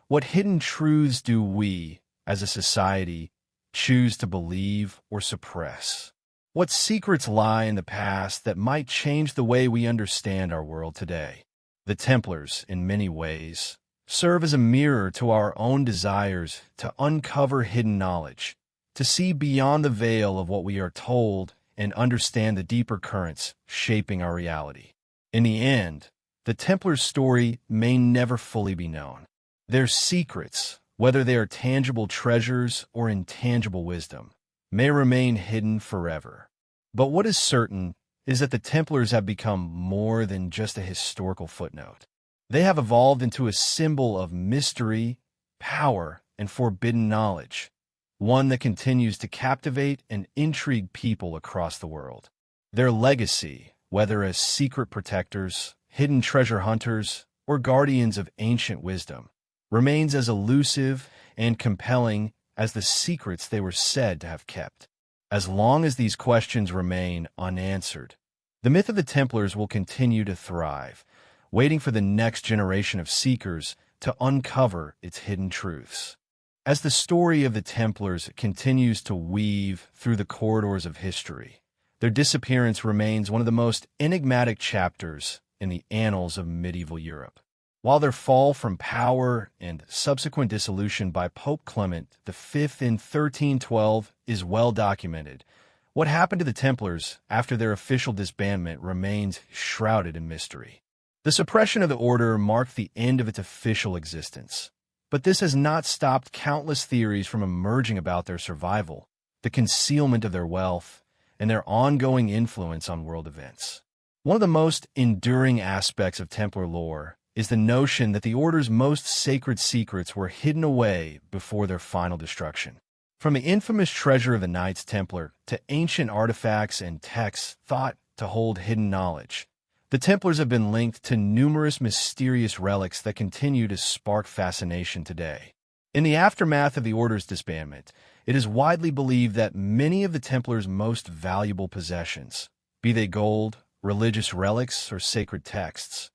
What hidden truths do we, as a society, choose to believe or suppress? What secrets lie in the past that might change the way we understand our world today? The Templars, in many ways, serve as a mirror to our own desires to uncover hidden knowledge, to see beyond the veil of what we are told and understand the deeper currents shaping our reality. In the end, the Templars' story may never fully be known. Their secrets, whether they are tangible treasures or intangible wisdom, may remain hidden forever. But what is certain is that the Templars have become more than just a historical footnote. They have evolved into a symbol of mystery, power, and forbidden knowledge, one that continues to captivate and intrigue people across the world. Their legacy, whether as secret protectors, hidden treasure hunters, or guardians of ancient wisdom, remains as elusive and compelling as the secrets they were said to have kept. As long as these questions remain unanswered, the myth of the Templars will continue to thrive, waiting for the next generation of seekers to uncover its hidden truths. As the story of the Templars continues to weave through the corridors of history, their disappearance remains one of the most enigmatic chapters in the annals of medieval Europe. While their fall from power and subsequent dissolution by Pope Clement V in 1312 is well documented, what happened to the Templars after their official disbandment remains shrouded in mystery. The suppression of the order marked the end of its official existence, but this has not stopped countless theories from emerging about their survival, the concealment of their wealth, and their ongoing influence on world events. One of the most enduring aspects of Templar lore is the notion that the Order's most sacred secrets were hidden away before their final destruction. From the infamous treasure of the Knights Templar to ancient artifacts and texts thought to hold hidden knowledge, the Templars have been linked to numerous mysterious relics that continue to spark fascination today. In the aftermath of the Order's disbandment, it is widely believed that many of the Templars' most valuable possessions, be they gold, religious relics, or sacred texts,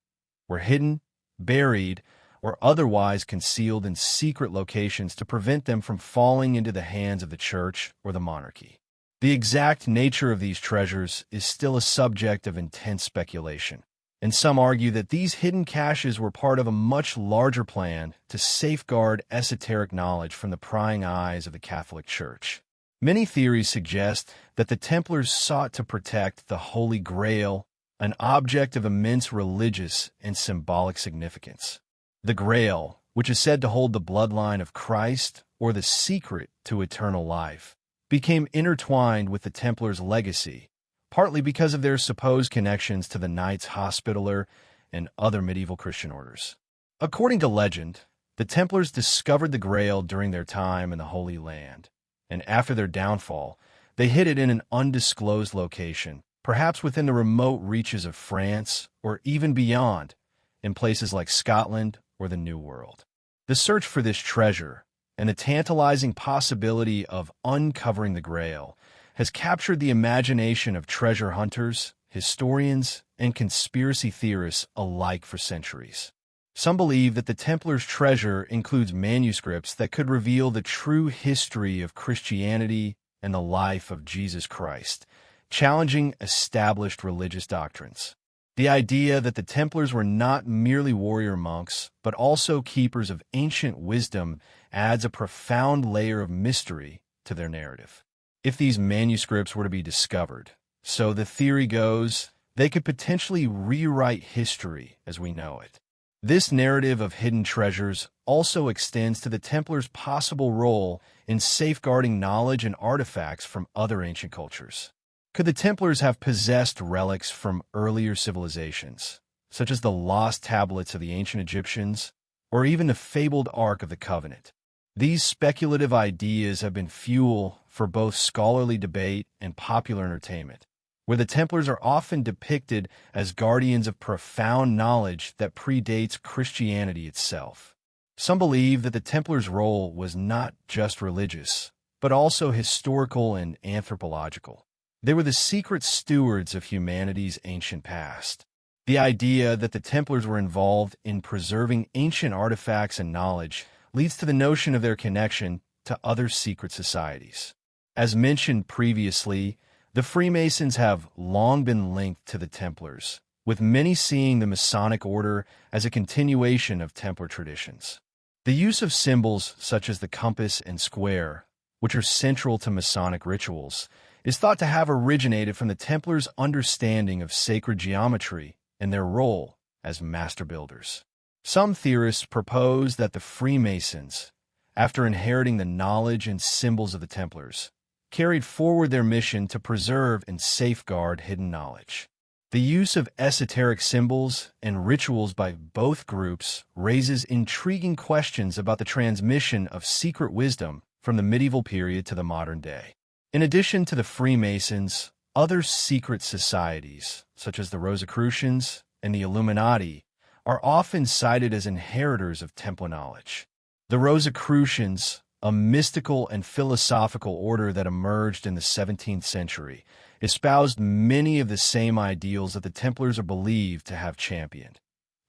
were hidden, buried, or otherwise concealed in secret locations to prevent them from falling into the hands of the church or the monarchy. The exact nature of these treasures is still a subject of intense speculation, and some argue that these hidden caches were part of a much larger plan to safeguard esoteric knowledge from the prying eyes of the Catholic Church. Many theories suggest that the Templars sought to protect the Holy Grail, an object of immense religious and symbolic significance. The Grail, which is said to hold the bloodline of Christ or the secret to eternal life, became intertwined with the Templars' legacy, partly because of their supposed connections to the Knights Hospitaller and other medieval Christian orders. According to legend, the Templars discovered the Grail during their time in the Holy Land, and after their downfall, they hid it in an undisclosed location, perhaps within the remote reaches of France or even beyond, in places like Scotland or the New World. The search for this treasure and the tantalizing possibility of uncovering the Grail has captured the imagination of treasure hunters, historians, and conspiracy theorists alike for centuries. Some believe that the Templars' treasure includes manuscripts that could reveal the true history of Christianity and the life of Jesus Christ, challenging established religious doctrines. The idea that the Templars were not merely warrior monks, but also keepers of ancient wisdom adds a profound layer of mystery to their narrative. If these manuscripts were to be discovered, so the theory goes, they could potentially rewrite history as we know it. This narrative of hidden treasures also extends to the Templars' possible role in safeguarding knowledge and artifacts from other ancient cultures. Could the Templars have possessed relics from earlier civilizations, such as the lost tablets of the ancient Egyptians, or even the fabled Ark of the Covenant? These speculative ideas have been fuel for both scholarly debate and popular entertainment, where the Templars are often depicted as guardians of profound knowledge that predates Christianity itself. Some believe that the Templars' role was not just religious, but also historical and anthropological. They were the secret stewards of humanity's ancient past. The idea that the Templars were involved in preserving ancient artifacts and knowledge leads to the notion of their connection to other secret societies. As mentioned previously, the Freemasons have long been linked to the Templars, with many seeing the Masonic order as a continuation of Templar traditions. The use of symbols such as the compass and square, which are central to Masonic rituals, is thought to have originated from the Templars' understanding of sacred geometry and their role as master builders. Some theorists propose that the Freemasons, after inheriting the knowledge and symbols of the Templars, carried forward their mission to preserve and safeguard hidden knowledge. The use of esoteric symbols and rituals by both groups raises intriguing questions about the transmission of secret wisdom from the medieval period to the modern day. In addition to the Freemasons, other secret societies, such as the Rosicrucians and the Illuminati, are often cited as inheritors of Templar knowledge. The Rosicrucians, a mystical and philosophical order that emerged in the 17th century, espoused many of the same ideals that the Templars are believed to have championed.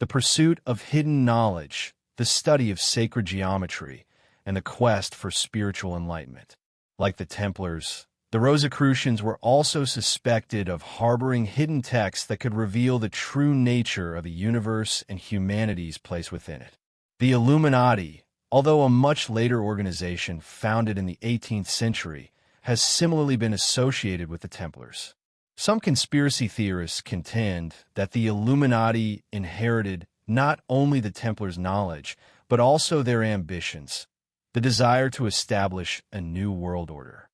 The pursuit of hidden knowledge, the study of sacred geometry, and the quest for spiritual enlightenment. Like the Templars, the Rosicrucians were also suspected of harboring hidden texts that could reveal the true nature of the universe and humanity's place within it. The Illuminati, although a much later organization founded in the 18th century, has similarly been associated with the Templars. Some conspiracy theorists contend that the Illuminati inherited not only the Templars' knowledge, but also their ambitions, the desire to establish a new world order.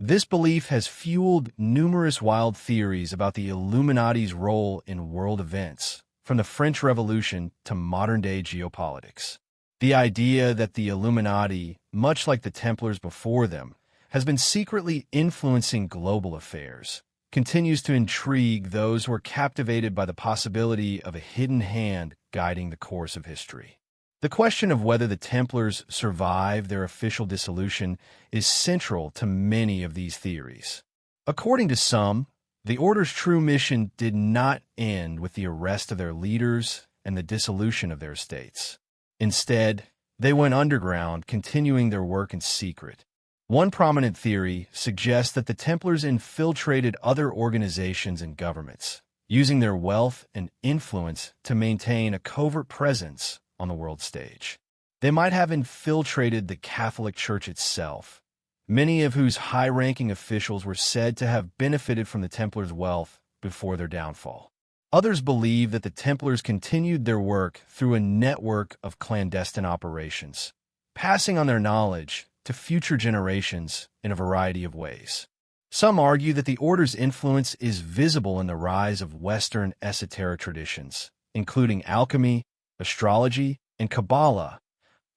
This belief has fueled numerous wild theories about the Illuminati's role in world events, from the French Revolution to modern-day geopolitics. The idea that the Illuminati, much like the Templars before them, has been secretly influencing global affairs continues to intrigue those who are captivated by the possibility of a hidden hand guiding the course of history. The question of whether the Templars survived their official dissolution is central to many of these theories. According to some, the Order's true mission did not end with the arrest of their leaders and the dissolution of their estates. Instead, they went underground, continuing their work in secret. One prominent theory suggests that the Templars infiltrated other organizations and governments, using their wealth and influence to maintain a covert presence on the world stage. They might have infiltrated the Catholic Church itself, many of whose high-ranking officials were said to have benefited from the Templars' wealth before their downfall. Others believe that the Templars continued their work through a network of clandestine operations, passing on their knowledge to future generations in a variety of ways. Some argue that the Order's influence is visible in the rise of Western esoteric traditions, including alchemy, astrology, and Kabbalah,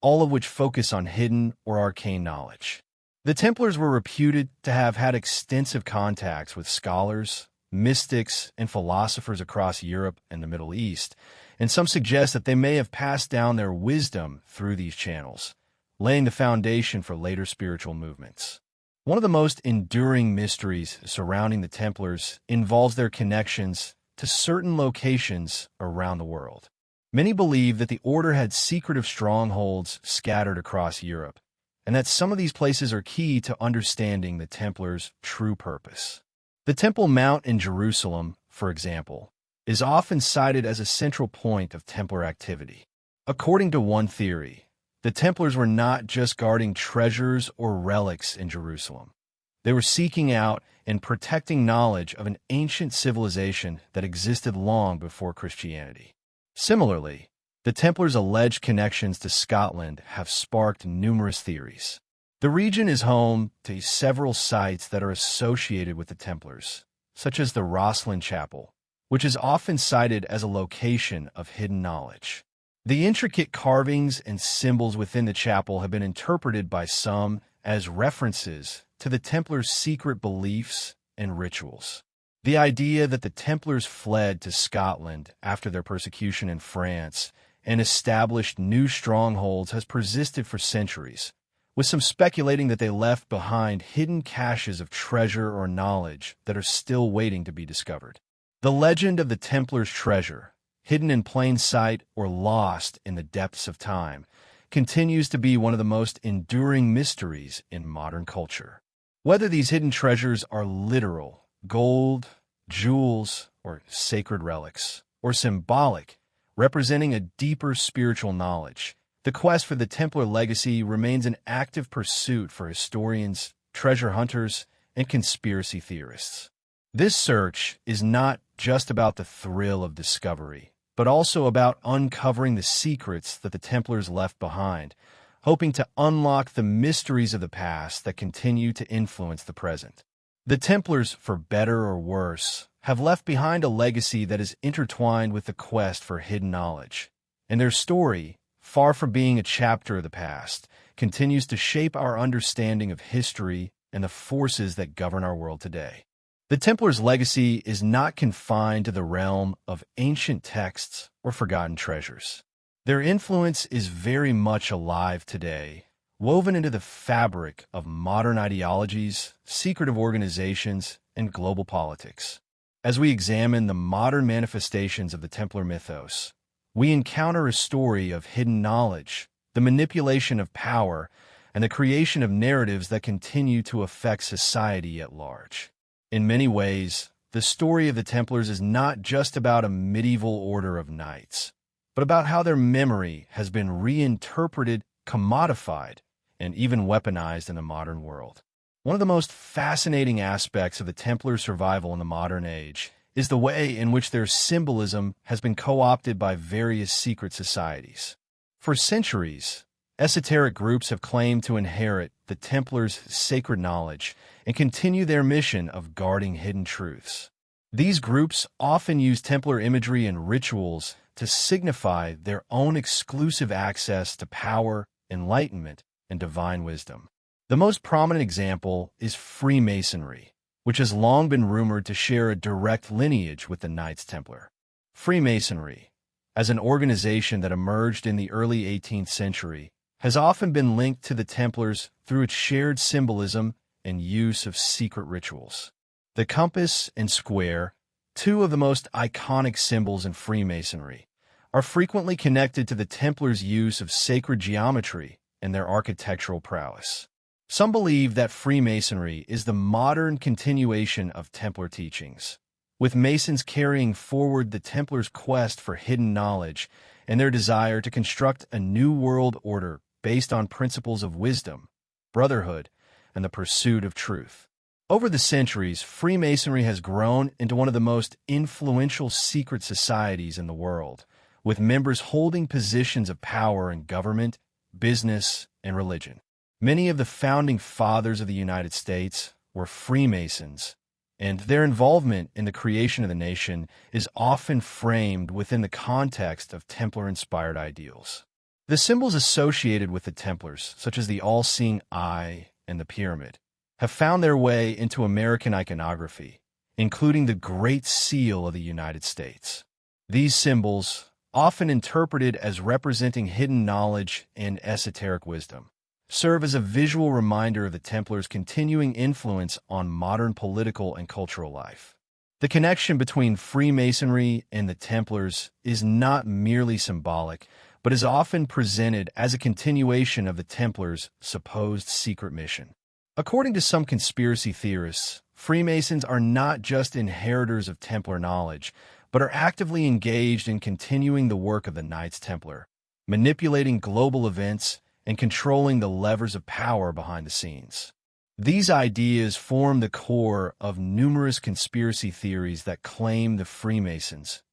all of which focus on hidden or arcane knowledge. The Templars were reputed to have had extensive contacts with scholars, mystics, and philosophers across Europe and the Middle East, and some suggest that they may have passed down their wisdom through these channels, laying the foundation for later spiritual movements. One of the most enduring mysteries surrounding the Templars involves their connections to certain locations around the world. Many believe that the order had secretive strongholds scattered across Europe, and that some of these places are key to understanding the Templars' true purpose. The Temple Mount in Jerusalem, for example, is often cited as a central point of Templar activity. According to one theory, the Templars were not just guarding treasures or relics in Jerusalem. They were seeking out and protecting knowledge of an ancient civilization that existed long before Christianity. Similarly, the Templars' alleged connections to Scotland have sparked numerous theories. The region is home to several sites that are associated with the Templars, such as the Rosslyn Chapel, which is often cited as a location of hidden knowledge. The intricate carvings and symbols within the chapel have been interpreted by some as references to the Templars' secret beliefs and rituals. The idea that the Templars fled to Scotland after their persecution in France and established new strongholds has persisted for centuries, with some speculating that they left behind hidden caches of treasure or knowledge that are still waiting to be discovered. The legend of the Templars' treasure, hidden in plain sight or lost in the depths of time, continues to be one of the most enduring mysteries in modern culture. Whether these hidden treasures are literal, gold, jewels, or sacred relics, or symbolic, representing a deeper spiritual knowledge, the quest for the Templar legacy remains an active pursuit for historians, treasure hunters, and conspiracy theorists. This search is not just about the thrill of discovery, but also about uncovering the secrets that the Templars left behind, hoping to unlock the mysteries of the past that continue to influence the present. The Templars, for better or worse, have left behind a legacy that is intertwined with the quest for hidden knowledge, and their story, far from being a chapter of the past, continues to shape our understanding of history and the forces that govern our world today. The Templars' legacy is not confined to the realm of ancient texts or forgotten treasures. Their influence is very much alive today, woven into the fabric of modern ideologies, secretive organizations, and global politics. As we examine the modern manifestations of the Templar mythos, we encounter a story of hidden knowledge, the manipulation of power, and the creation of narratives that continue to affect society at large. In many ways, the story of the Templars is not just about a medieval order of knights, but about how their memory has been reinterpreted, commodified, and even weaponized in the modern world. One of the most fascinating aspects of the Templar survival in the modern age is the way in which their symbolism has been co-opted by various secret societies. For centuries, esoteric groups have claimed to inherit the Templars' sacred knowledge and continue their mission of guarding hidden truths. These groups often use Templar imagery and rituals to signify their own exclusive access to power, enlightenment, and divine wisdom. The most prominent example is Freemasonry, which has long been rumored to share a direct lineage with the Knights Templar. Freemasonry, as an organization that emerged in the early 18th century, has often been linked to the Templars through its shared symbolism and use of secret rituals. The compass and square, two of the most iconic symbols in Freemasonry, are frequently connected to the Templars' use of sacred geometry and their architectural prowess. Some believe that Freemasonry is the modern continuation of Templar teachings, with Masons carrying forward the Templars' quest for hidden knowledge and their desire to construct a new world order based on principles of wisdom, brotherhood, and the pursuit of truth. Over the centuries, Freemasonry has grown into one of the most influential secret societies in the world, with members holding positions of power in government, business, and religion. Many of the founding fathers of the United States were Freemasons, and their involvement in the creation of the nation is often framed within the context of Templar-inspired ideals. The symbols associated with the Templars, such as the all-seeing eye and the pyramid, have found their way into American iconography, including the Great Seal of the United States. These symbols, often interpreted as representing hidden knowledge and esoteric wisdom, serve as a visual reminder of the Templars' continuing influence on modern political and cultural life. The connection between Freemasonry and the Templars is not merely symbolic, but is often presented as a continuation of the Templars' supposed secret mission. According to some conspiracy theorists, Freemasons are not just inheritors of Templar knowledge, but are actively engaged in continuing the work of the Knights Templar, manipulating global events and controlling the levers of power behind the scenes. These ideas form the core of numerous conspiracy theories that claim the Freemasons,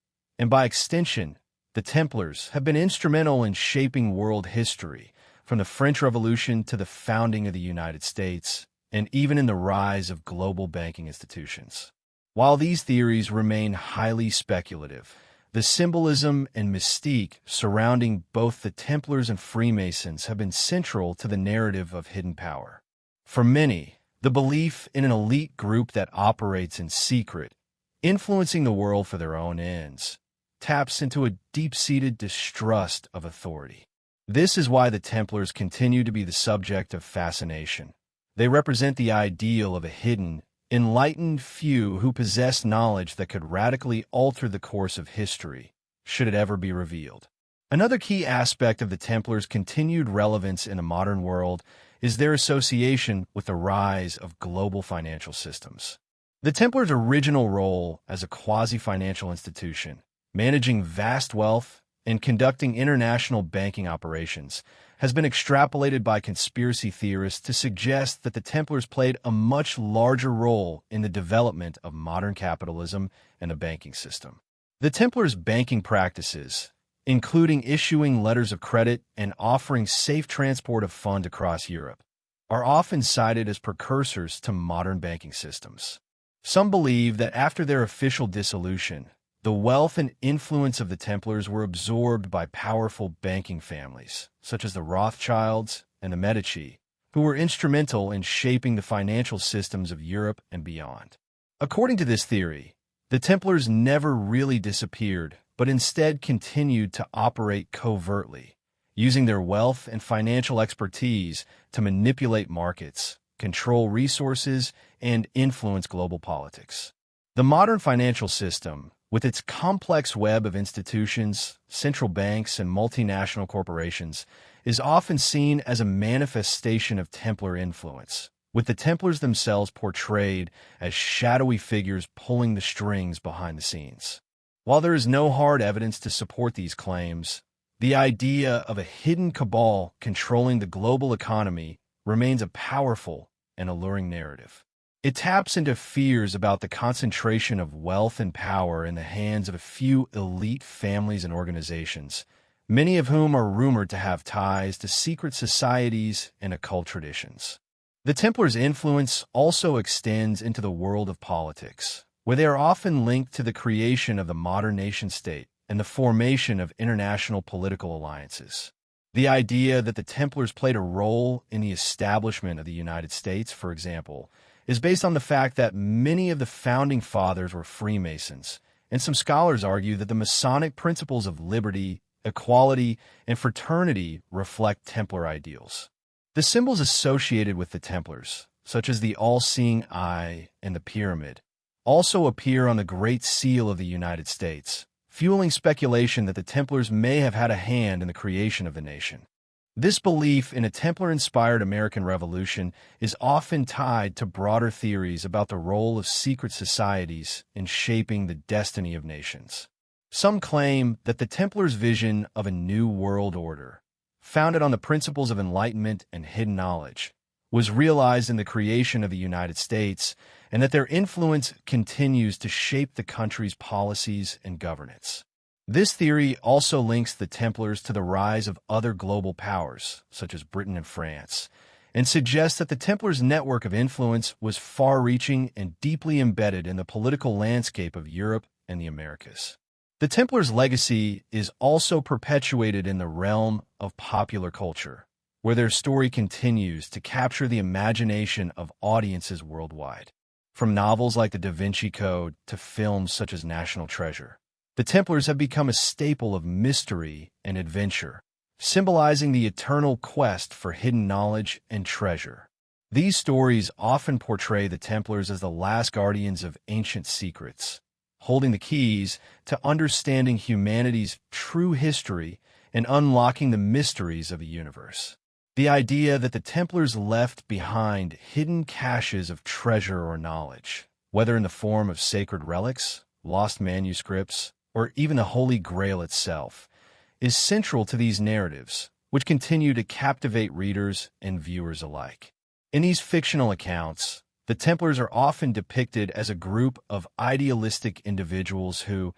and by extension, the Templars, have been instrumental in shaping world history, from the French Revolution to the founding of the United States, and even in the rise of global banking institutions. While these theories remain highly speculative, the symbolism and mystique surrounding both the Templars and Freemasons have been central to the narrative of hidden power. For many, the belief in an elite group that operates in secret, influencing the world for their own ends, taps into a deep-seated distrust of authority. This is why the Templars continue to be the subject of fascination. They represent the ideal of a hidden, enlightened few who possess knowledge that could radically alter the course of history, should it ever be revealed. Another key aspect of the Templars' continued relevance in the modern world is their association with the rise of global financial systems. The Templars' original role as a quasi-financial institution, managing vast wealth and conducting international banking operations, has been extrapolated by conspiracy theorists to suggest that the Templars played a much larger role in the development of modern capitalism and the banking system. The Templars' banking practices, including issuing letters of credit and offering safe transport of funds across Europe, are often cited as precursors to modern banking systems. Some believe that after their official dissolution, the wealth and influence of the Templars were absorbed by powerful banking families, such as the Rothschilds and the Medici, who were instrumental in shaping the financial systems of Europe and beyond. According to this theory, the Templars never really disappeared, but instead continued to operate covertly, using their wealth and financial expertise to manipulate markets, control resources, and influence global politics. The modern financial system, with its complex web of institutions, central banks, and multinational corporations, is often seen as a manifestation of Templar influence, with the Templars themselves portrayed as shadowy figures pulling the strings behind the scenes. While there is no hard evidence to support these claims, the idea of a hidden cabal controlling the global economy remains a powerful and alluring narrative. It taps into fears about the concentration of wealth and power in the hands of a few elite families and organizations, many of whom are rumored to have ties to secret societies and occult traditions. The Templars' influence also extends into the world of politics, where they are often linked to the creation of the modern nation-state and the formation of international political alliances. The idea that the Templars played a role in the establishment of the United States, for example, is based on the fact that many of the founding fathers were Freemasons, and some scholars argue that the Masonic principles of liberty, equality, and fraternity reflect Templar ideals. The symbols associated with the Templars, such as the all-seeing eye and the pyramid, also appear on the Great Seal of the United States, fueling speculation that the Templars may have had a hand in the creation of the nation. This belief in a Templar-inspired American Revolution is often tied to broader theories about the role of secret societies in shaping the destiny of nations. Some claim that the Templars' vision of a new world order, founded on the principles of enlightenment and hidden knowledge, was realized in the creation of the United States, and that their influence continues to shape the country's policies and governance. This theory also links the Templars to the rise of other global powers, such as Britain and France, and suggests that the Templars' network of influence was far-reaching and deeply embedded in the political landscape of Europe and the Americas. The Templars' legacy is also perpetuated in the realm of popular culture, where their story continues to capture the imagination of audiences worldwide. From novels like The Da Vinci Code to films such as National Treasure, the Templars have become a staple of mystery and adventure, symbolizing the eternal quest for hidden knowledge and treasure. These stories often portray the Templars as the last guardians of ancient secrets, holding the keys to understanding humanity's true history and unlocking the mysteries of the universe. The idea that the Templars left behind hidden caches of treasure or knowledge, whether in the form of sacred relics, lost manuscripts, or even the Holy Grail itself, is central to these narratives, which continue to captivate readers and viewers alike. In these fictional accounts, the Templars are often depicted as a group of idealistic individuals who,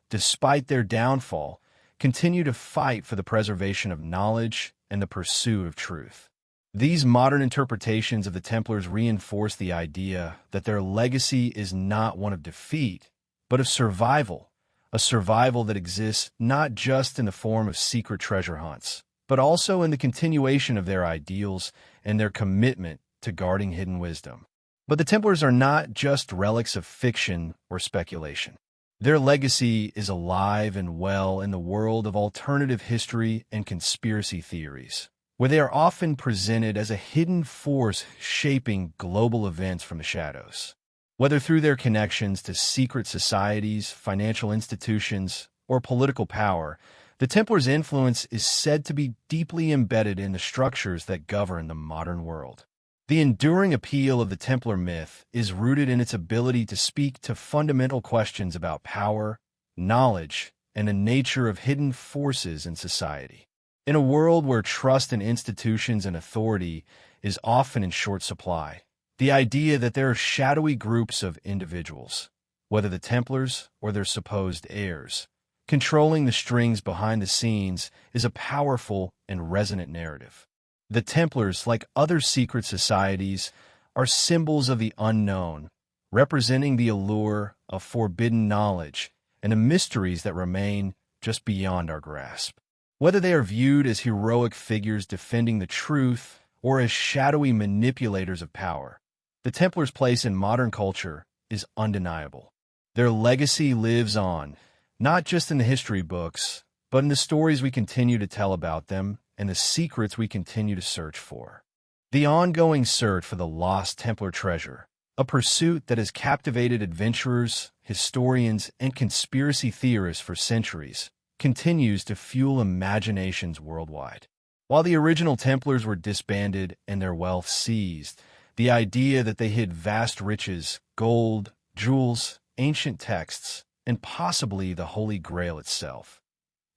despite their downfall, continue to fight for the preservation of knowledge and the pursuit of truth. These modern interpretations of the Templars reinforce the idea that their legacy is not one of defeat, but of survival, a survival that exists not just in the form of secret treasure hunts, but also in the continuation of their ideals and their commitment to guarding hidden wisdom. But the Templars are not just relics of fiction or speculation. Their legacy is alive and well in the world of alternative history and conspiracy theories, where they are often presented as a hidden force shaping global events from the shadows. Whether through their connections to secret societies, financial institutions, or political power, the Templars' influence is said to be deeply embedded in the structures that govern the modern world. The enduring appeal of the Templar myth is rooted in its ability to speak to fundamental questions about power, knowledge, and the nature of hidden forces in society. In a world where trust in institutions and authority is often in short supply, the idea that there are shadowy groups of individuals, whether the Templars or their supposed heirs, controlling the strings behind the scenes is a powerful and resonant narrative. The Templars, like other secret societies, are symbols of the unknown, representing the allure of forbidden knowledge and the mysteries that remain just beyond our grasp. Whether they are viewed as heroic figures defending the truth or as shadowy manipulators of power, the Templars' place in modern culture is undeniable. Their legacy lives on, not just in the history books, but in the stories we continue to tell about them and the secrets we continue to search for. The ongoing search for the lost Templar treasure, a pursuit that has captivated adventurers, historians, and conspiracy theorists for centuries, continues to fuel imaginations worldwide. While the original Templars were disbanded and their wealth seized, the idea that they hid vast riches, gold, jewels, ancient texts, and possibly the Holy Grail itself,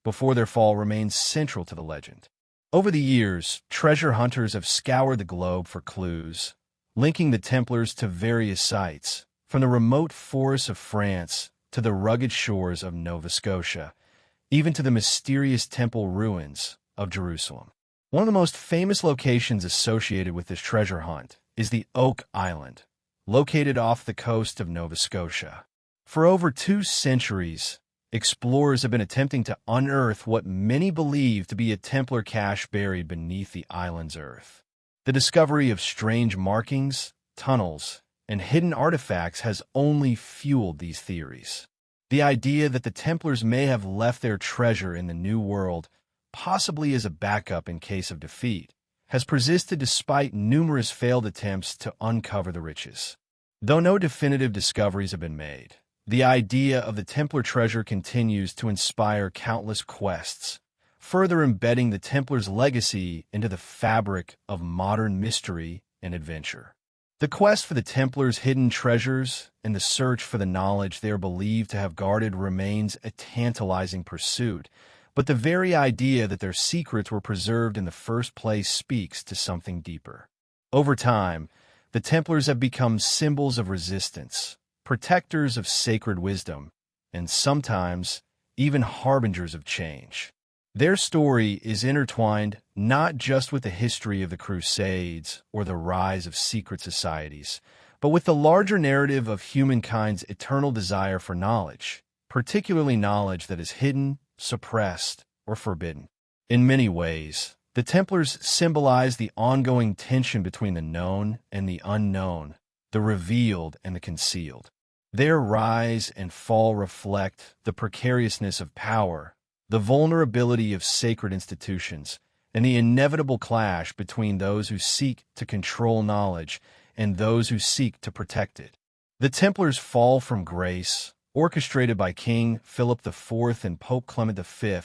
before their fall remains central to the legend. Over the years, treasure hunters have scoured the globe for clues, linking the Templars to various sites, from the remote forests of France to the rugged shores of Nova Scotia, even to the mysterious temple ruins of Jerusalem. One of the most famous locations associated with this treasure hunt is the Oak Island, located off the coast of Nova Scotia. For over 2 centuries, explorers have been attempting to unearth what many believe to be a Templar cache buried beneath the island's earth. The discovery of strange markings, tunnels, and hidden artifacts has only fueled these theories. The idea that the Templars may have left their treasure in the New World, possibly as a backup in case of defeat, has persisted despite numerous failed attempts to uncover the riches. Though no definitive discoveries have been made, the idea of the Templar treasure continues to inspire countless quests, further embedding the Templars' legacy into the fabric of modern mystery and adventure. The quest for the Templars' hidden treasures and the search for the knowledge they are believed to have guarded remains a tantalizing pursuit, but the very idea that their secrets were preserved in the first place speaks to something deeper. Over time, the Templars have become symbols of resistance, protectors of sacred wisdom, and sometimes even harbingers of change. Their story is intertwined not just with the history of the Crusades or the rise of secret societies, but with the larger narrative of humankind's eternal desire for knowledge, particularly knowledge that is hidden, suppressed, or forbidden. In many ways, the Templars symbolize the ongoing tension between the known and the unknown, the revealed and the concealed. Their rise and fall reflect the precariousness of power, the vulnerability of sacred institutions, and the inevitable clash between those who seek to control knowledge and those who seek to protect it. The Templars' fall from grace, orchestrated by King Philip IV and Pope Clement V,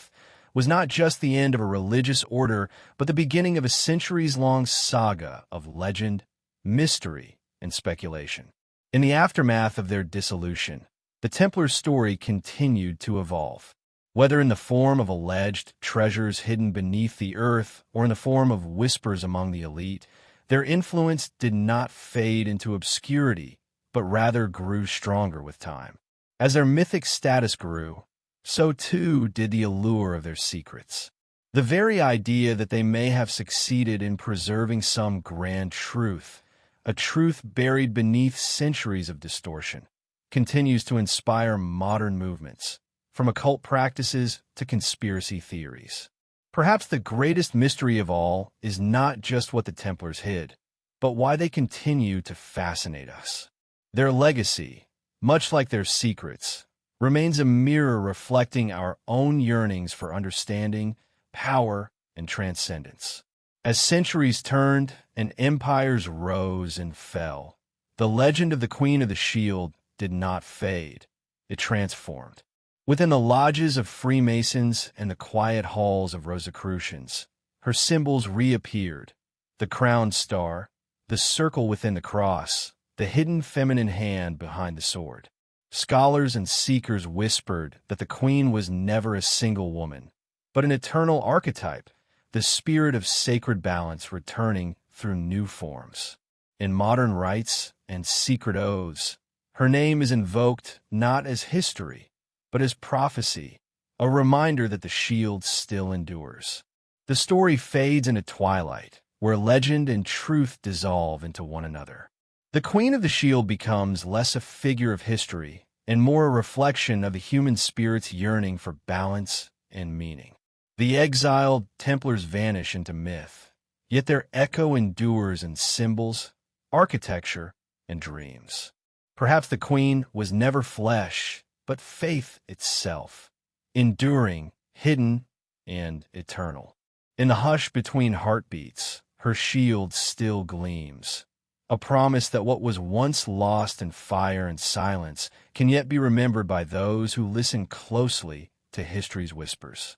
was not just the end of a religious order, but the beginning of a centuries-long saga of legend, mystery, and speculation. In the aftermath of their dissolution, the Templars' story continued to evolve. Whether in the form of alleged treasures hidden beneath the earth or in the form of whispers among the elite, their influence did not fade into obscurity, but rather grew stronger with time. As their mythic status grew, so too did the allure of their secrets. The very idea that they may have succeeded in preserving some grand truth, a truth buried beneath centuries of distortion, continues to inspire modern movements, from occult practices to conspiracy theories. Perhaps the greatest mystery of all is not just what the Templars hid, but why they continue to fascinate us. Their legacy, much like their secrets, remains a mirror reflecting our own yearnings for understanding, power, and transcendence. As centuries turned and empires rose and fell, the legend of the Queen of the Shield did not fade. It transformed. Within the lodges of Freemasons and the quiet halls of Rosicrucians, her symbols reappeared: the crowned star, the circle within the cross, the hidden feminine hand behind the sword. Scholars and seekers whispered that the Queen was never a single woman, but an eternal archetype, the spirit of sacred balance returning through new forms. In modern rites and secret oaths, her name is invoked not as history, but as prophecy, a reminder that the shield still endures. The story fades into twilight, where legend and truth dissolve into one another. The Queen of the Shield becomes less a figure of history and more a reflection of the human spirit's yearning for balance and meaning. The exiled Templars vanish into myth, yet their echo endures in symbols, architecture, and dreams. Perhaps the Queen was never flesh, but faith itself, enduring, hidden, and eternal. In the hush between heartbeats, her shield still gleams, a promise that what was once lost in fire and silence can yet be remembered by those who listen closely to history's whispers.